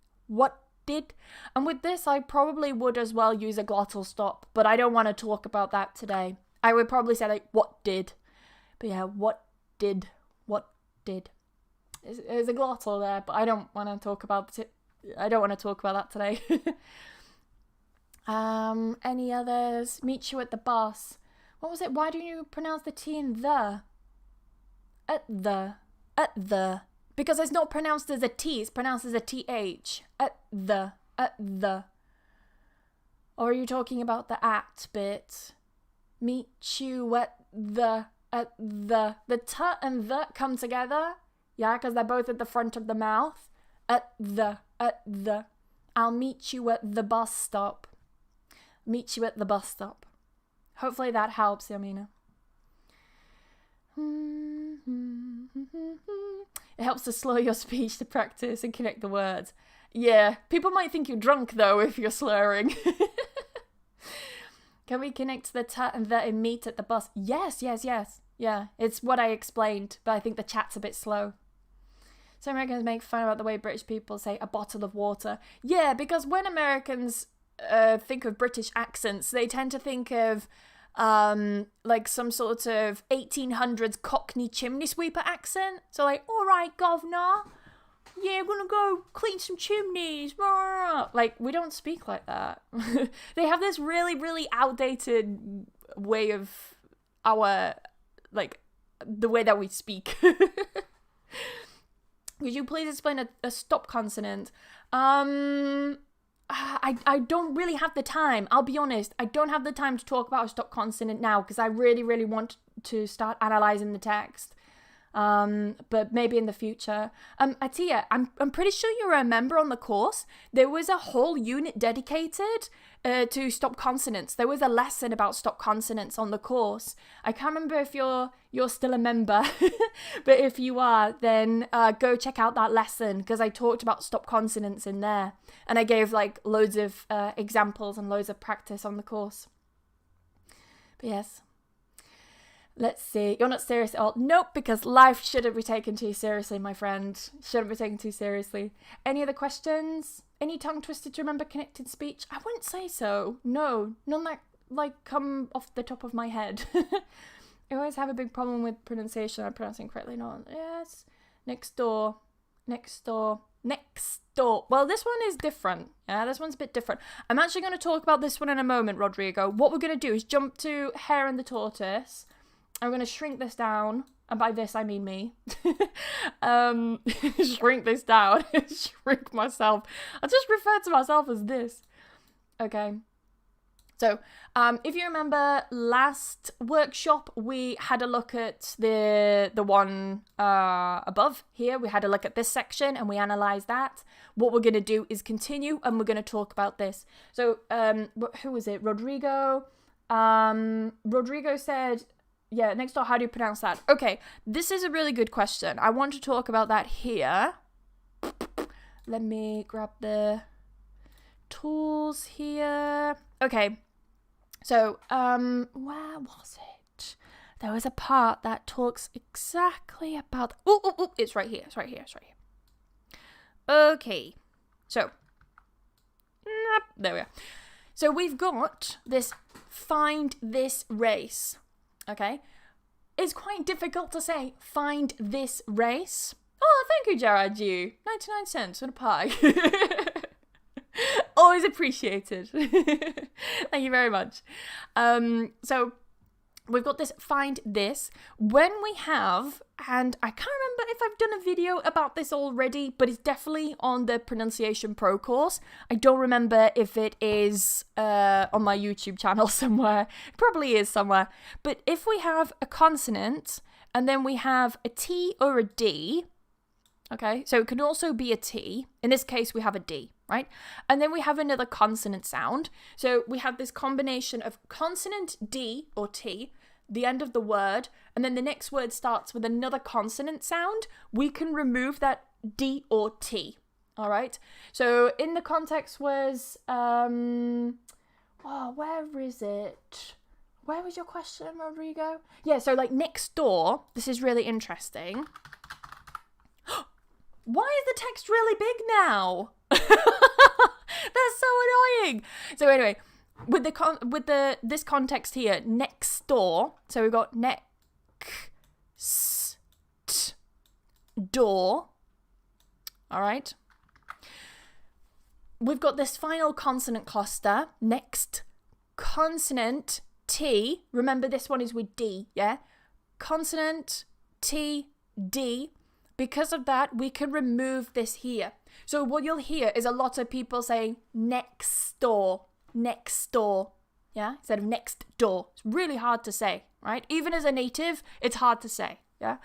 And with this, I probably would as well use a glottal stop, but I don't want to talk about that today. I would probably say like, what did. But yeah, what did. There's a glottal there, but I don't want to talk about it I don't want to talk about that today. Any others? Meet you at the bus. What was it? Why do you pronounce the T in the? At the. Because it's not pronounced as a T, it's pronounced as a TH. At the. Or are you talking about the at bit? Meet you at the. The t and the come together. Yeah, because they're both at the front of the mouth. At the. I'll meet you at the bus stop. Meet you at the bus stop. Hopefully that helps, Yamina. It helps to slow your speech to practice and connect the words. Yeah, people might think you're drunk, though, if you're slurring. Can we connect the t and the and meet at the bus? Yes. Yeah, it's what I explained, but I think the chat's a bit slow. Some Americans make fun about the way British people say a bottle of water. Yeah, because when Americans think of British accents, they tend to think of like some sort of 1800s Cockney chimney sweeper accent. So like, all right, governor, yeah, we're gonna go clean some chimneys. Like, we don't speak like that. They have this really, really outdated way of our, like, the way that we speak. Could you please explain a stop consonant? I don't really have the time. I'll be honest. I don't have the time to talk about a stop consonant now because I really, really want to start analysing the text. But maybe in the future. Atiya, I'm pretty sure you remember on the course, there was a whole unit dedicated to stop consonants. There was a lesson about stop consonants on the course. I can't remember if you're still a member, but if you are, then go check out that lesson because I talked about stop consonants in there. And I gave like loads of examples and loads of practice on the course. But yes. Let's see. You're not serious at all. Nope, because life shouldn't be taken too seriously, my friend. Shouldn't be taken too seriously. Any other questions? Any tongue twisted to remember connected speech? I wouldn't say so. No. None that, like, come off the top of my head. I always have a big problem with pronunciation. I'm pronouncing correctly. No. Yes. Next door. Well, this one is different. Yeah, this one's a bit different. I'm actually going to talk about this one in a moment, Rodrigo. What we're going to do is jump to Hare and the Tortoise. I'm going to shrink this down, and by this I mean me. Shrink this down, shrink myself. I just refer to myself as this. Okay. So, if you remember last workshop, we had a look at the one above here. We had a look at this section, and we analysed that. What we're going to do is continue, and we're going to talk about this. So, who was it? Rodrigo. Rodrigo said... Yeah, next door, how do you pronounce that? Okay, this is a really good question. I want to talk about that here. Let me grab the tools here. Okay, so, where was it? There was a part that talks exactly about... Oh, it's right here, Okay, so, there we are. So we've got this find this race. Okay, it's quite difficult to say, find this race. Oh, thank you, Gerard, you. 99 cents and a pie. Always appreciated. Thank you very much. So we've got this find this. When we have, and I can't remember if I've done a video about this already, but it's definitely on the Pronunciation Pro course. I don't remember if it is on my YouTube channel somewhere. It probably is somewhere. But if we have a consonant, and then we have a T or a D, okay, so it can also be a T. In this case, we have a D, right? And then we have another consonant sound. So we have this combination of consonant D or T, the end of the word, and then the next word starts with another consonant sound. We can remove that D or T, all right? So in the context was, where is it? Where was your question, Rodrigo? Yeah, so like next door, this is really interesting. Why is the text really big now? That's so annoying. So anyway, with this context here, next door. So we've got next door. All right. we've got this final consonant cluster. Next, consonant T. Remember, this one is with D, yeah? Consonant T, D. Because of that, we can remove this here. So what you'll hear is a lot of people saying next door, yeah? Instead of next door. It's really hard to say, right? Even as a native, it's hard to say, yeah?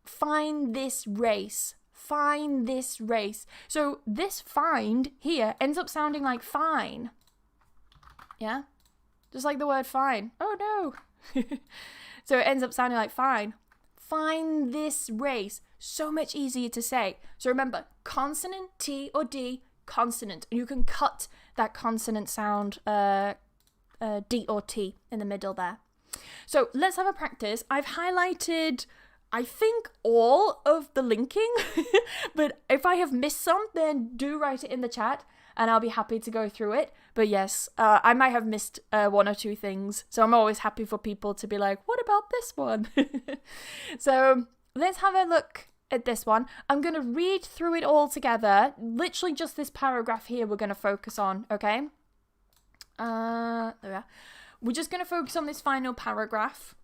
Find this race. Find this race. So this find here ends up sounding like fine. Yeah? Just like the word fine. Oh no. So it ends up sounding like fine. Find this race. So much easier to say. So remember, consonant T or D, consonant. And you can cut that consonant sound D or T in the middle there. So let's have a practice. I've highlighted, I think, all of the linking. But if I have missed some, then do write it in the chat and I'll be happy to go through it. But yes, I might have missed one or two things. So I'm always happy for people to be like, what about this one? So let's have a look at this one. I'm going to read through it all together. Literally just this paragraph here we're going to focus on, okay? There we are. We're just going to focus on this final paragraph.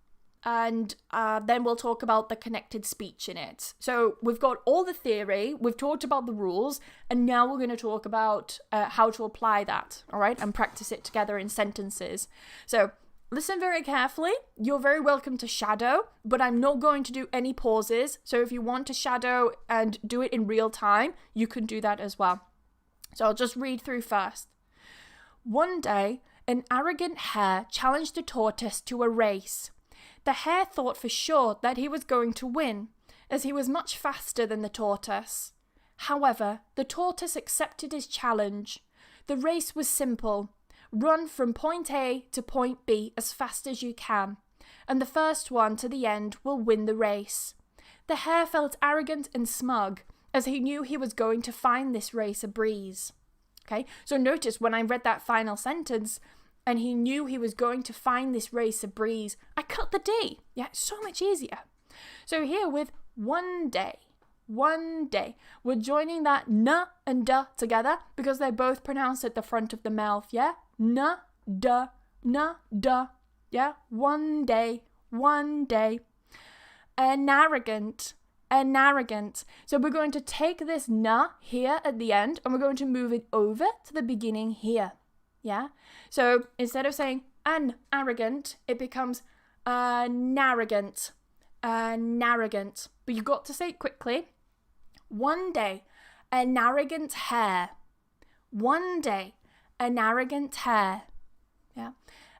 And then we'll talk about the connected speech in it. So we've got all the theory, we've talked about the rules, and now we're going to talk about how to apply that, all right, and practice it together in sentences. So listen very carefully. You're very welcome to shadow, but I'm not going to do any pauses. So if you want to shadow and do it in real time, you can do that as well. So I'll just read through first. One day, an arrogant hare challenged a tortoise to a race. The hare thought for sure that he was going to win, as he was much faster than the tortoise. However, the tortoise accepted his challenge. The race was simple. Run from point A to point B as fast as you can, and the first one to the end will win the race. The hare felt arrogant and smug, as he knew he was going to find this race a breeze. Okay, so notice when I read that final sentence, and he knew he was going to find this race a breeze, I cut the D. Yeah, it's so much easier. So here with one day, we're joining that n and d together because they're both pronounced at the front of the mouth, yeah? N, d, yeah? One day. An arrogant. So we're going to take this n here at the end and we're going to move it over to the beginning here. Yeah? So instead of saying an arrogant, it becomes narrogant. But you've got to say it quickly. One day, an arrogant hare. One day, an arrogant hare. Yeah?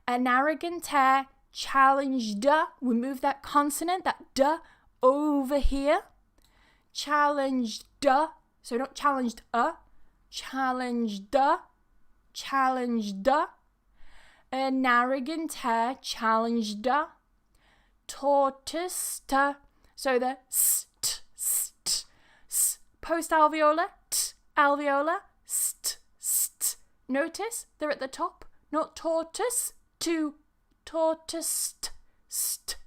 An arrogant hare challenged. We move that consonant, that d, over here. Challenged. So not challenged challenged. An arrogant hare challenged tortoise. So the st, post alveolar, t, alveolar, st. Notice they're at the top, not tortoise to tortoise, st.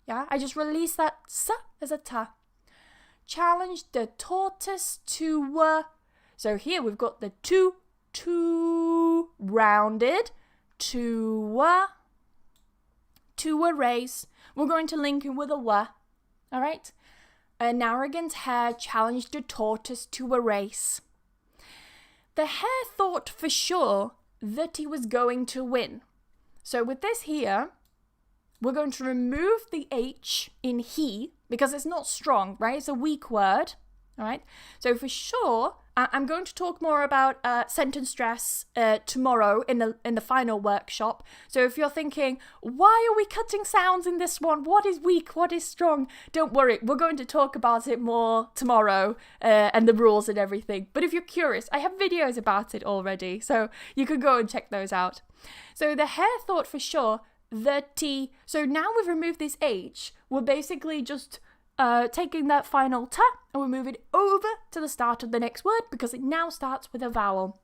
Yeah, I just release that s as a ta. Challenged the tortoise to. So here we've got the to rounded to a race. We're going to link in with a wa. All right. An arrogant hare challenged a tortoise to a race. The hare thought for sure that he was going to win. So with this here, we're going to remove the H in he because it's not strong, right? It's a weak word. All right. So for sure, I'm going to talk more about sentence stress tomorrow in the final workshop. So if you're thinking, why are we cutting sounds in this one? What is weak? What is strong? Don't worry. We're going to talk about it more tomorrow and the rules and everything. But if you're curious, I have videos about it already. So you can go and check those out. So the hare thought for sure that T. So now we've removed this H. We're basically just taking that final ta and we're moving it over to the start of the next word because it now starts with a vowel.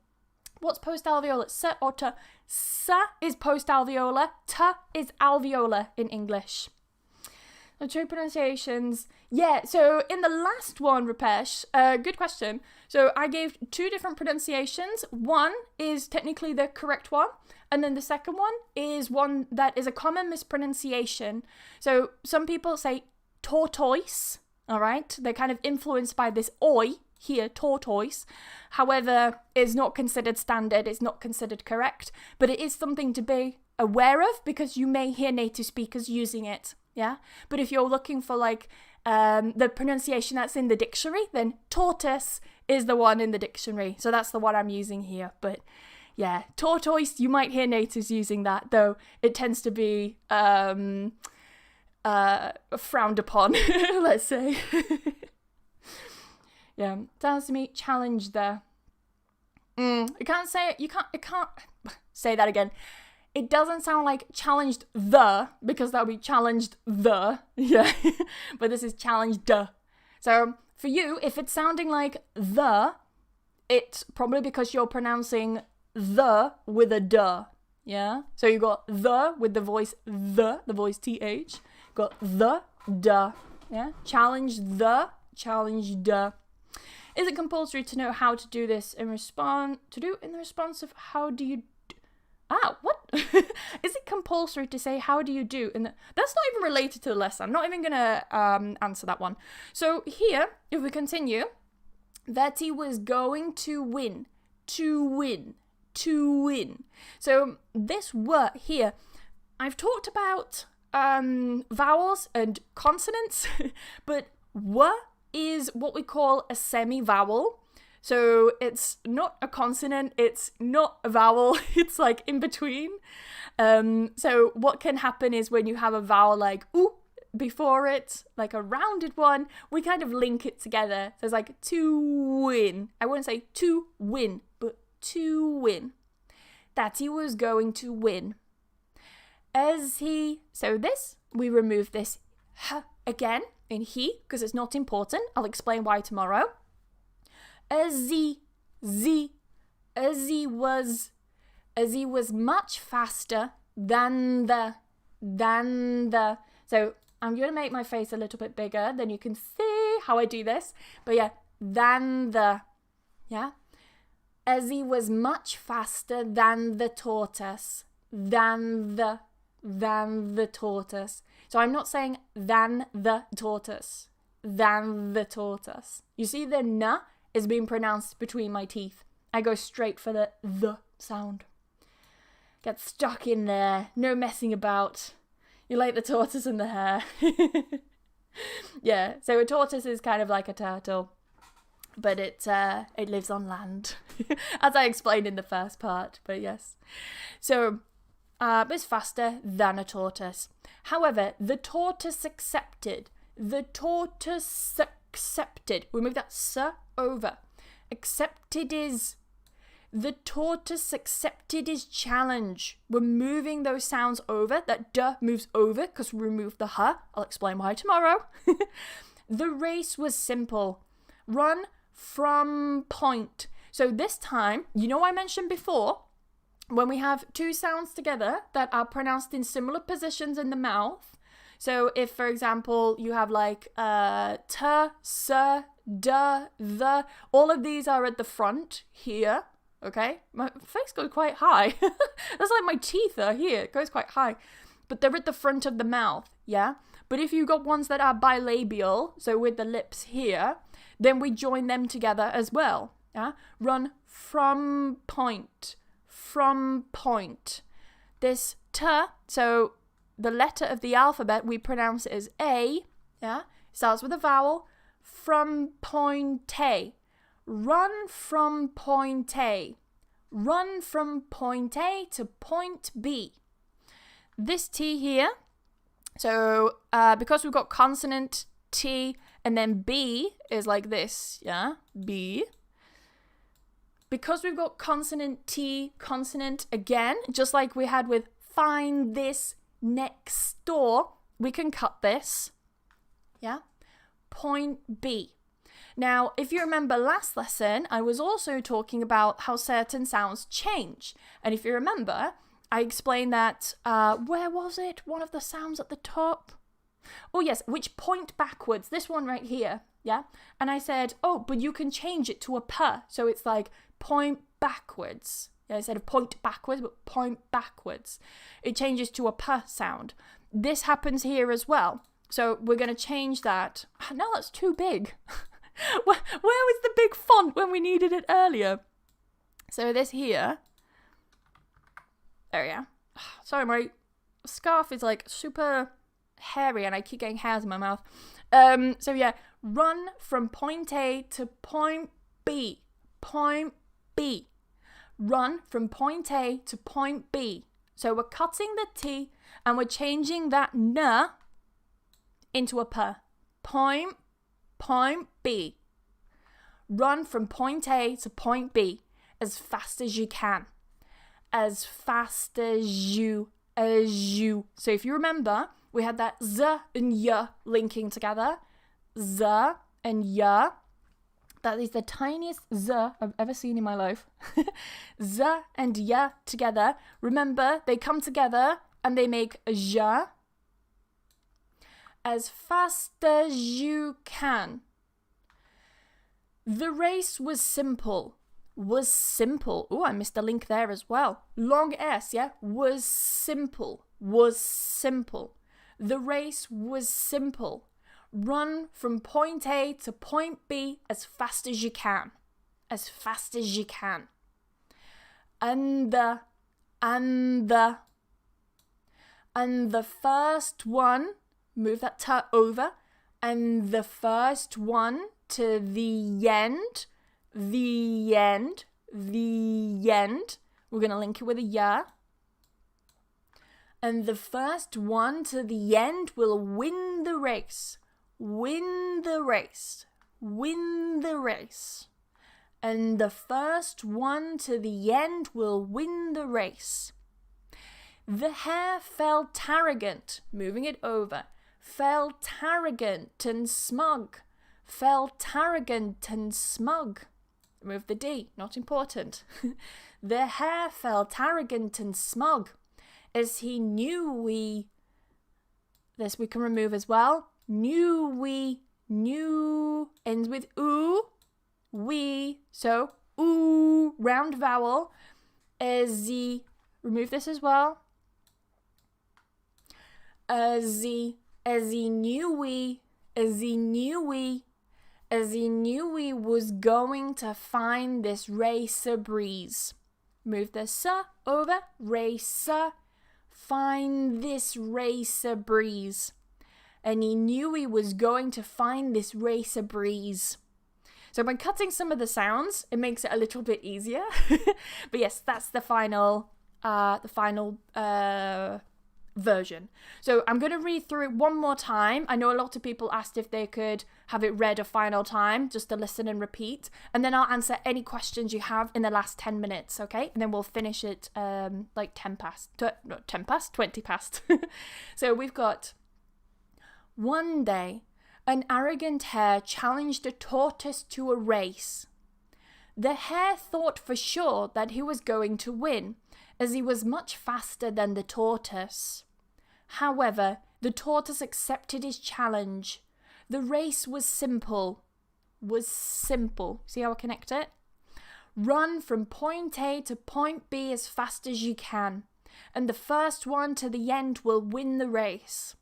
What's post-alveolar? S or t? S is post-alveolar. T is alveolar in English. The two pronunciations. Yeah, so in the last one, Rupesh, good question. So I gave two different pronunciations. One is technically the correct one, and then the second one is one that is a common mispronunciation. So some people say tortoise, all right? They're kind of influenced by this oi here, tortoise. However, it's not considered standard, it's not considered correct, but it is something to be aware of because you may hear native speakers using it. Yeah, but if you're looking for like the pronunciation that's in the dictionary, then tortoise is the one in the dictionary. So that's the one I'm using here. But yeah, tortoise, you might hear natives using that, though it tends to be frowned upon, let's say. Yeah, sounds to me challenge there. You can't say it. You can't say that again. It doesn't sound like challenged the, because that would be challenged the, yeah. But this is challenged the. So for you, if it's sounding like the, it's probably because you're pronouncing the with a duh, yeah. So you got the with the voice voice th. Got the duh, yeah. Challenge the, challenge duh. Is it compulsory to know how to do this in response of how do you? What? Is it compulsory to say how do you do? And that's not even related to the lesson. I'm not even going to answer that one. So here, if we continue, that he was going to win, to win, to win. So this word here, I've talked about vowels and consonants, but w is what we call a semi-vowel. So it's not a consonant, it's not a vowel, it's like in between. So what can happen is when you have a vowel like oo before it, like a rounded one, we kind of link it together. So it's like to win. I wouldn't say to win, but to win. That he was going to win. So this, we remove this h again in he, because it's not important. I'll explain why tomorrow. As he was much faster than the. So I'm going to make my face a little bit bigger, then you can see how I do this. But yeah, yeah. As he was much faster than the tortoise, than the tortoise. So I'm not saying than the tortoise, than the tortoise. You see the n is being pronounced between my teeth. I go straight for the sound. Get stuck in there. No messing about. You like the tortoise and the hare. Yeah, so a tortoise is kind of like a turtle, but it lives on land, as I explained in the first part, but yes. So, it's faster than a tortoise. However, the tortoise accepted. The tortoise accepted. We move that s over. Accepted is. The tortoise accepted his challenge. We're moving those sounds over. That duh moves over because we removed the h. I'll explain why tomorrow. The race was simple. Run from point. So this time, you know I mentioned before, when we have two sounds together that are pronounced in similar positions in the mouth. So if, for example, you have like t, s, d, the, all of these are at the front here. Okay, my face goes quite high. That's like my teeth are here. It goes quite high. But they're at the front of the mouth, yeah? But if you've got ones that are bilabial, so with the lips here, then we join them together as well, yeah? Run from point, from point. This t, so the letter of the alphabet, we pronounce it as A, yeah? Starts with a vowel, from point A. Run from point A. Run from point A to point B. This T here, so because we've got consonant T and then B is like this, yeah? B. Because we've got consonant T, consonant again, just like we had with find this next door, we can cut this, yeah? Point B. Now, if you remember last lesson, I was also talking about how certain sounds change. And if you remember, I explained that, where was it? One of the sounds at the top? Oh yes, which point backwards. This one right here, yeah? And I said, oh, but you can change it to a p. So it's like point backwards. Yeah, instead of point backwards, but point backwards. It changes to a p sound. This happens here as well. So we're going to change that. No, that's too big. Where was the big font when we needed it earlier? So this here. There we are. Sorry, my scarf is like super hairy and I keep getting hairs in my mouth. So yeah, run from point A to point B. Point B. Run from point A to point B. So we're cutting the T and we're changing that N into a P. Point B. Run from point A to point B as fast as you can. As fast as you. So if you remember, we had that Z and Y linking together. Z and Y. That is the tiniest Z I've ever seen in my life. Z and Y together. Remember, they come together and they make a J. As fast as you can. The race was simple. Was simple. Oh, I missed a link there as well. Long S, yeah? Was simple. Was simple. The race was simple. Run from point A to point B as fast as you can. As fast as you can. And the first one, move that T over, and the first one to the end, the end. We're going to link it with a ya. And the first one to the end will win the race. Win the race. Win the race. And the first one to the end will win the race. The hare felt arrogant, moving it over, felt arrogant and smug, felt arrogant and smug. Remove the D, not important. The hare felt arrogant and smug, as he knew this we can remove as well. Knew ends with oo, so oo, round vowel, as he, remove this as well. As he knew he was going to find this racer breeze. Move the S over, racer, find this racer breeze. And he knew he was going to find this racer breeze. So by cutting some of the sounds, it makes it a little bit easier. But yes, that's the final version. So I'm going to read through it one more time. I know a lot of people asked if they could have it read a final time, just to listen and repeat. And then I'll answer any questions you have in the last 10 minutes, okay? And then we'll finish it like 20 past. So we've got, one day, an arrogant hare challenged a tortoise to a race. The hare thought for sure that he was going to win, as he was much faster than the tortoise. However, the tortoise accepted his challenge. The race was simple. See how I connect it? Run from point A to point B as fast as you can, and the first one to the end will win the race.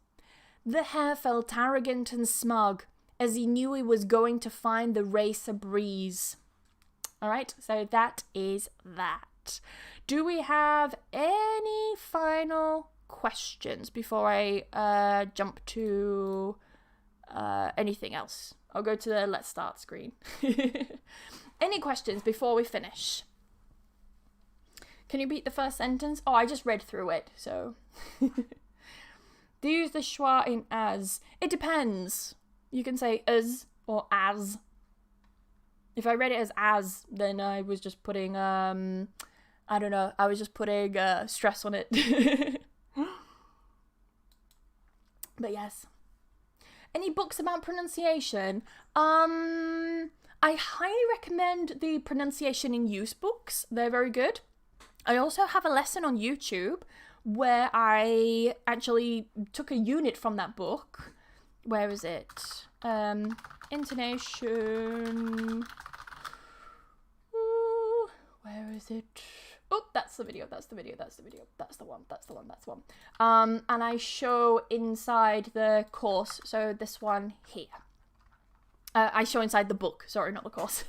The hare felt arrogant and smug, as he knew he was going to find the racer breeze. Alright, so that is that. Do we have any final questions before I jump to anything else? I'll go to the let's start screen. Any questions before we finish? Can you repeat the first sentence? Oh, I just read through it, so. Do you use the schwa in as? It depends. You can say as or as. If I read it as, then I was just putting, I don't know, I was just putting stress on it. But yes. Any books about pronunciation? I highly recommend the pronunciation in use books. They're very good. I also have a lesson on YouTube where I actually took a unit from that book. Where is it? Intonation. Ooh, where is it? Oh, that's the video. That's the one. And I show inside the course. So this one here. I show inside the book. Sorry, not the course.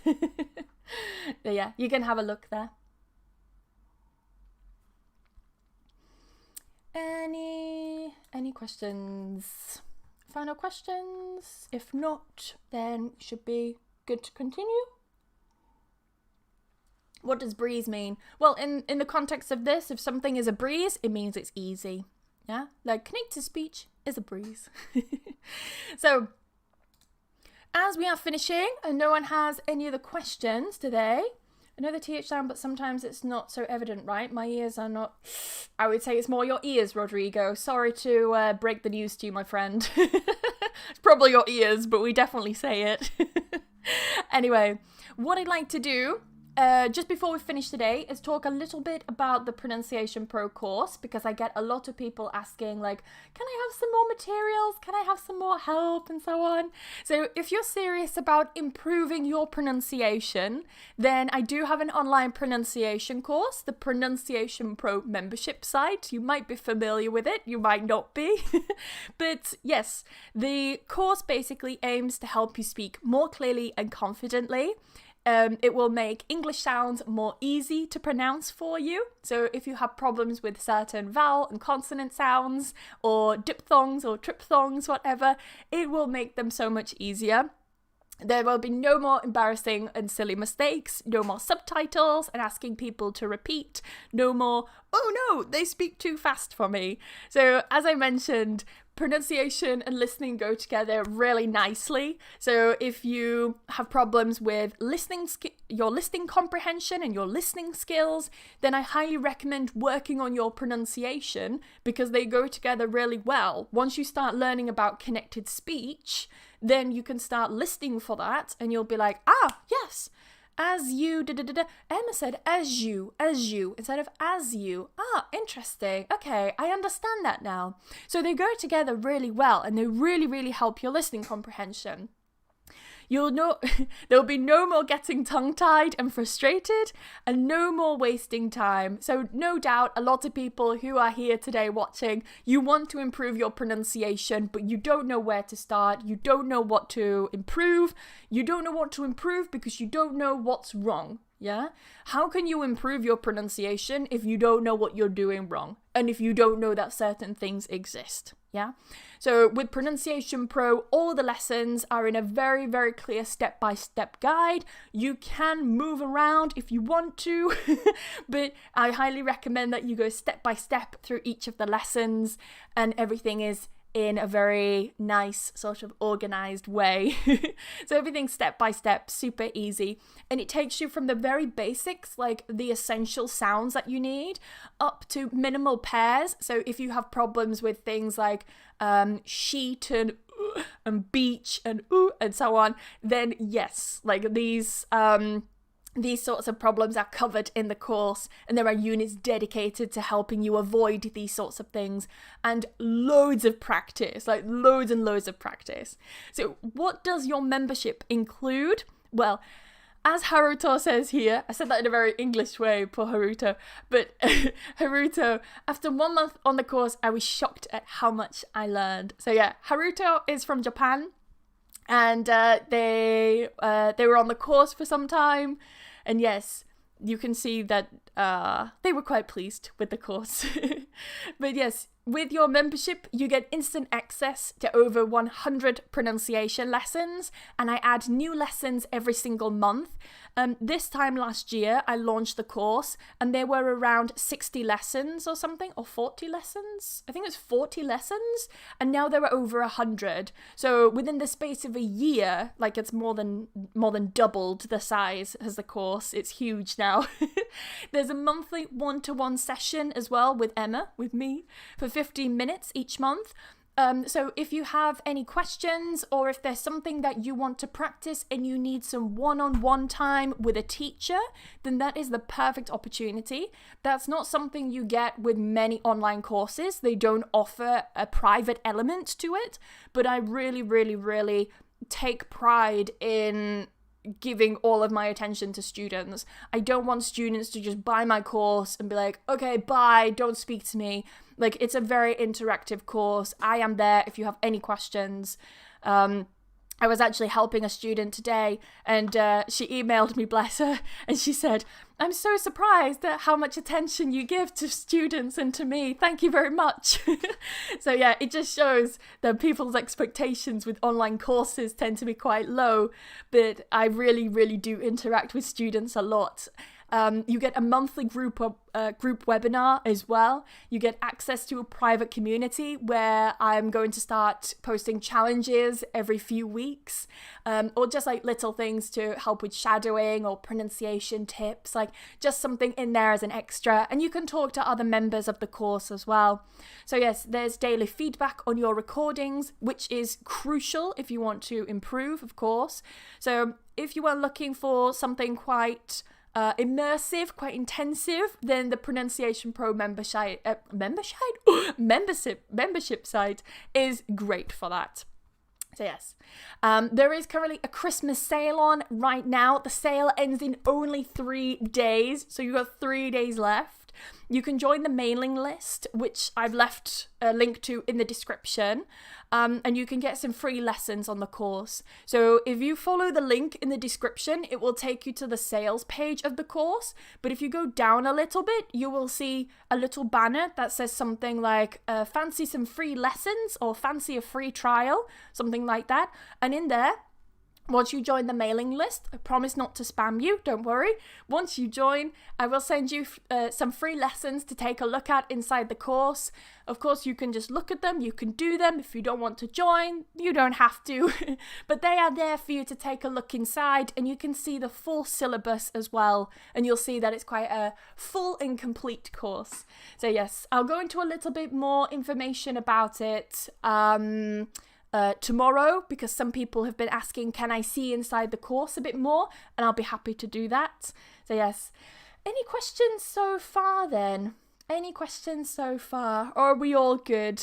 But yeah, you can have a look there. Any questions? Final questions? If not, then should be good to continue. What does breeze mean? Well, in the context of this, if something is a breeze, it means it's easy. Yeah? Like connected speech is a breeze. So, as we are finishing, and no one has any other questions today, I know the TH sound, but sometimes it's not so evident, right? My ears are not... I would say it's more your ears, Rodrigo. Sorry to break the news to you, my friend. It's probably your ears, but we definitely say it. Anyway, what I'd like to do, just before we finish today, is talk a little bit about the Pronunciation Pro course, because I get a lot of people asking, like, can I have some more materials? Can I have some more help? And so on. So if you're serious about improving your pronunciation, then I do have an online pronunciation course, the Pronunciation Pro membership site. You might be familiar with it, you might not be. But yes, the course basically aims to help you speak more clearly and confidently. It will make English sounds more easy to pronounce for you. So if you have problems with certain vowel and consonant sounds, or diphthongs or triphthongs, whatever, it will make them so much easier. There will be no more embarrassing and silly mistakes, no more subtitles and asking people to repeat, no more, oh no, they speak too fast for me. So as I mentioned, pronunciation and listening go together really nicely. So if you have problems with your listening comprehension and your listening skills, then I highly recommend working on your pronunciation, because they go together really well. Once you start learning about connected speech, then you can start listening for that, and you'll be like, ah, yes, as you, Emma said as you, instead of as you. Ah, interesting. Okay, I understand that now. So they go together really well, and they really, really help your listening comprehension. You'll know there'll be no more getting tongue-tied and frustrated, and no more wasting time. So no doubt a lot of people who are here today watching, you want to improve your pronunciation, but you don't know where to start. You don't know what to improve. You don't know what to improve because you don't know what's wrong. Yeah? How can you improve your pronunciation if you don't know what you're doing wrong? And if you don't know that certain things exist? Yeah? So with Pronunciation Pro, all the lessons are in a very, very clear step-by-step guide. You can move around if you want to, but I highly recommend that you go step-by-step through each of the lessons, and everything is in a very nice sort of organized way. So everything's step by step, super easy, and it takes you from the very basics, like the essential sounds that you need, up to minimal pairs. So if you have problems with things like sheet and beach and and so on, then yes, like these sorts of problems are covered in the course, and there are units dedicated to helping you avoid these sorts of things, and loads of practice, like loads and loads of practice. So what does your membership include? Well, as Haruto says here, I said that in a very English way, poor Haruto, but Haruto, after 1 month on the course, I was shocked at how much I learned. So yeah, Haruto is from Japan, and they were on the course for some time, and yes, you can see that they were quite pleased with the course. But yes, with your membership, you get instant access to over 100 pronunciation lessons, and I add new lessons every single month. This time last year, I launched the course, and there were around 60 lessons or something, or 40 lessons. I think it was 40 lessons, and now there are over 100. So within the space of a year, like it's more than doubled the size as the course. It's huge now. There's a monthly one-to-one session as well with Emma, with me, for 15 minutes each month. So if you have any questions, or if there's something that you want to practice and you need some one-on-one time with a teacher, then that is the perfect opportunity. That's not something you get with many online courses. They don't offer a private element to it, but I really, really, really take pride in giving all of my attention to students. I don't want students to just buy my course and be like, okay, bye, don't speak to me. Like, it's a very interactive course. I am there if you have any questions. I was actually helping a student today, and she emailed me, bless her, and she said, I'm so surprised at how much attention you give to students and to me. Thank you very much. So yeah, it just shows that people's expectations with online courses tend to be quite low, but I really, really do interact with students a lot. You get a monthly group webinar as well. You get access to a private community where I'm going to start posting challenges every few weeks, or just like little things to help with shadowing or pronunciation tips, like just something in there as an extra. And you can talk to other members of the course as well. So yes, there's daily feedback on your recordings, which is crucial if you want to improve, of course. So if you are looking for something quite immersive, quite intensive, then the Pronunciation Pro membership site is great for that. So yes, there is currently a Christmas sale on right now. The sale ends in only 3 days, so you've got 3 days left. You can join the mailing list, which I've left a link to in the description, and you can get some free lessons on the course. So if you follow the link in the description, it will take you to the sales page of the course. But if you go down a little bit, you will see a little banner that says something like, fancy some free lessons, or fancy a free trial, something like that. And in there, once you join the mailing list, I promise not to spam you, don't worry. Once you join, I will send you some free lessons to take a look at inside the course. Of course, you can just look at them, you can do them. If you don't want to join, you don't have to. But they are there for you to take a look inside, and you can see the full syllabus as well. And you'll see that it's quite a full and complete course. So yes, I'll go into a little bit more information about it tomorrow, because some people have been asking, can I see inside the course a bit more? And I'll be happy to do that. So yes, any questions so far then? Any questions so far? Or are we all good?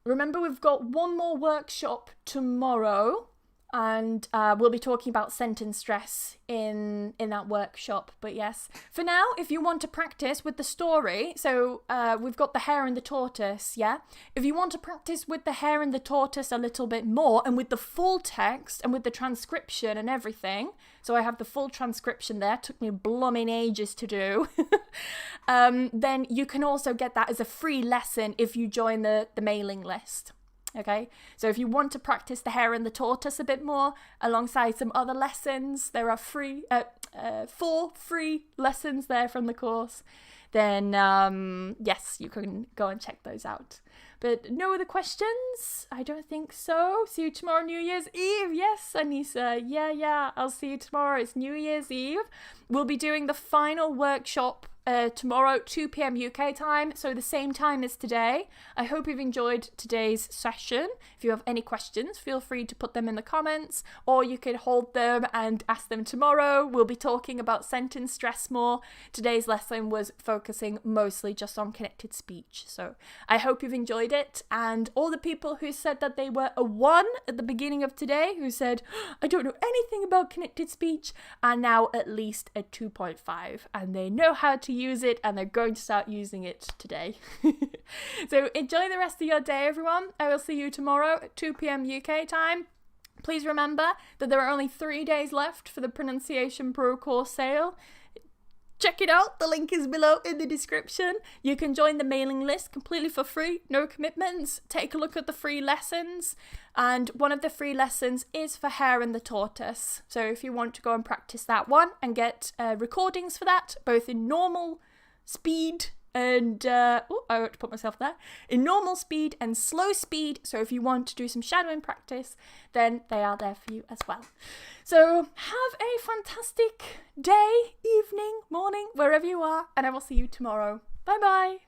Remember, we've got one more workshop tomorrow, and we'll be talking about sentence stress in that workshop. But yes, for now, if you want to practice with the story, so we've got the hare and the tortoise, yeah? If you want to practice with the hare and the tortoise a little bit more, and with the full text and with the transcription and everything, so I have the full transcription there, took me blooming ages to do, then you can also get that as a free lesson if you join the mailing list. Okay, so if you want to practice the hare and the tortoise a bit more alongside some other lessons, there are 4 free lessons there from the course, then yes, you can go and check those out. But no other questions? I don't think so. See you tomorrow, New Year's Eve. Yes, Anissa. Yeah, I'll see you tomorrow. It's New Year's Eve. We'll be doing the final workshop tomorrow, 2 p.m. UK time, so the same time as today. I hope you've enjoyed today's session. If you have any questions, feel free to put them in the comments, or you can hold them and ask them tomorrow. We'll be talking about sentence stress more. Today's lesson was focusing mostly just on connected speech. So I hope you've enjoyed it, and all the people who said that they were a 1 at the beginning of today, who said, I don't know anything about connected speech, are now at least a 2.5, and they know how to use it, and they're going to start using it today. So enjoy the rest of your day, everyone. I will see you tomorrow at 2 p.m. UK time. Please remember that there are only 3 days left for the Pronunciation Pro course sale. Check it out. The link is below in the description. You can join the mailing list completely for free, no commitments. Take a look at the free lessons. And one of the free lessons is for Hare and the Tortoise. So if you want to go and practice that one and get recordings for that, both in normal speed and, I won't put myself there, in normal speed and slow speed. So if you want to do some shadowing practice, then they are there for you as well. So have a fantastic day, evening, morning, wherever you are, and I will see you tomorrow. Bye bye.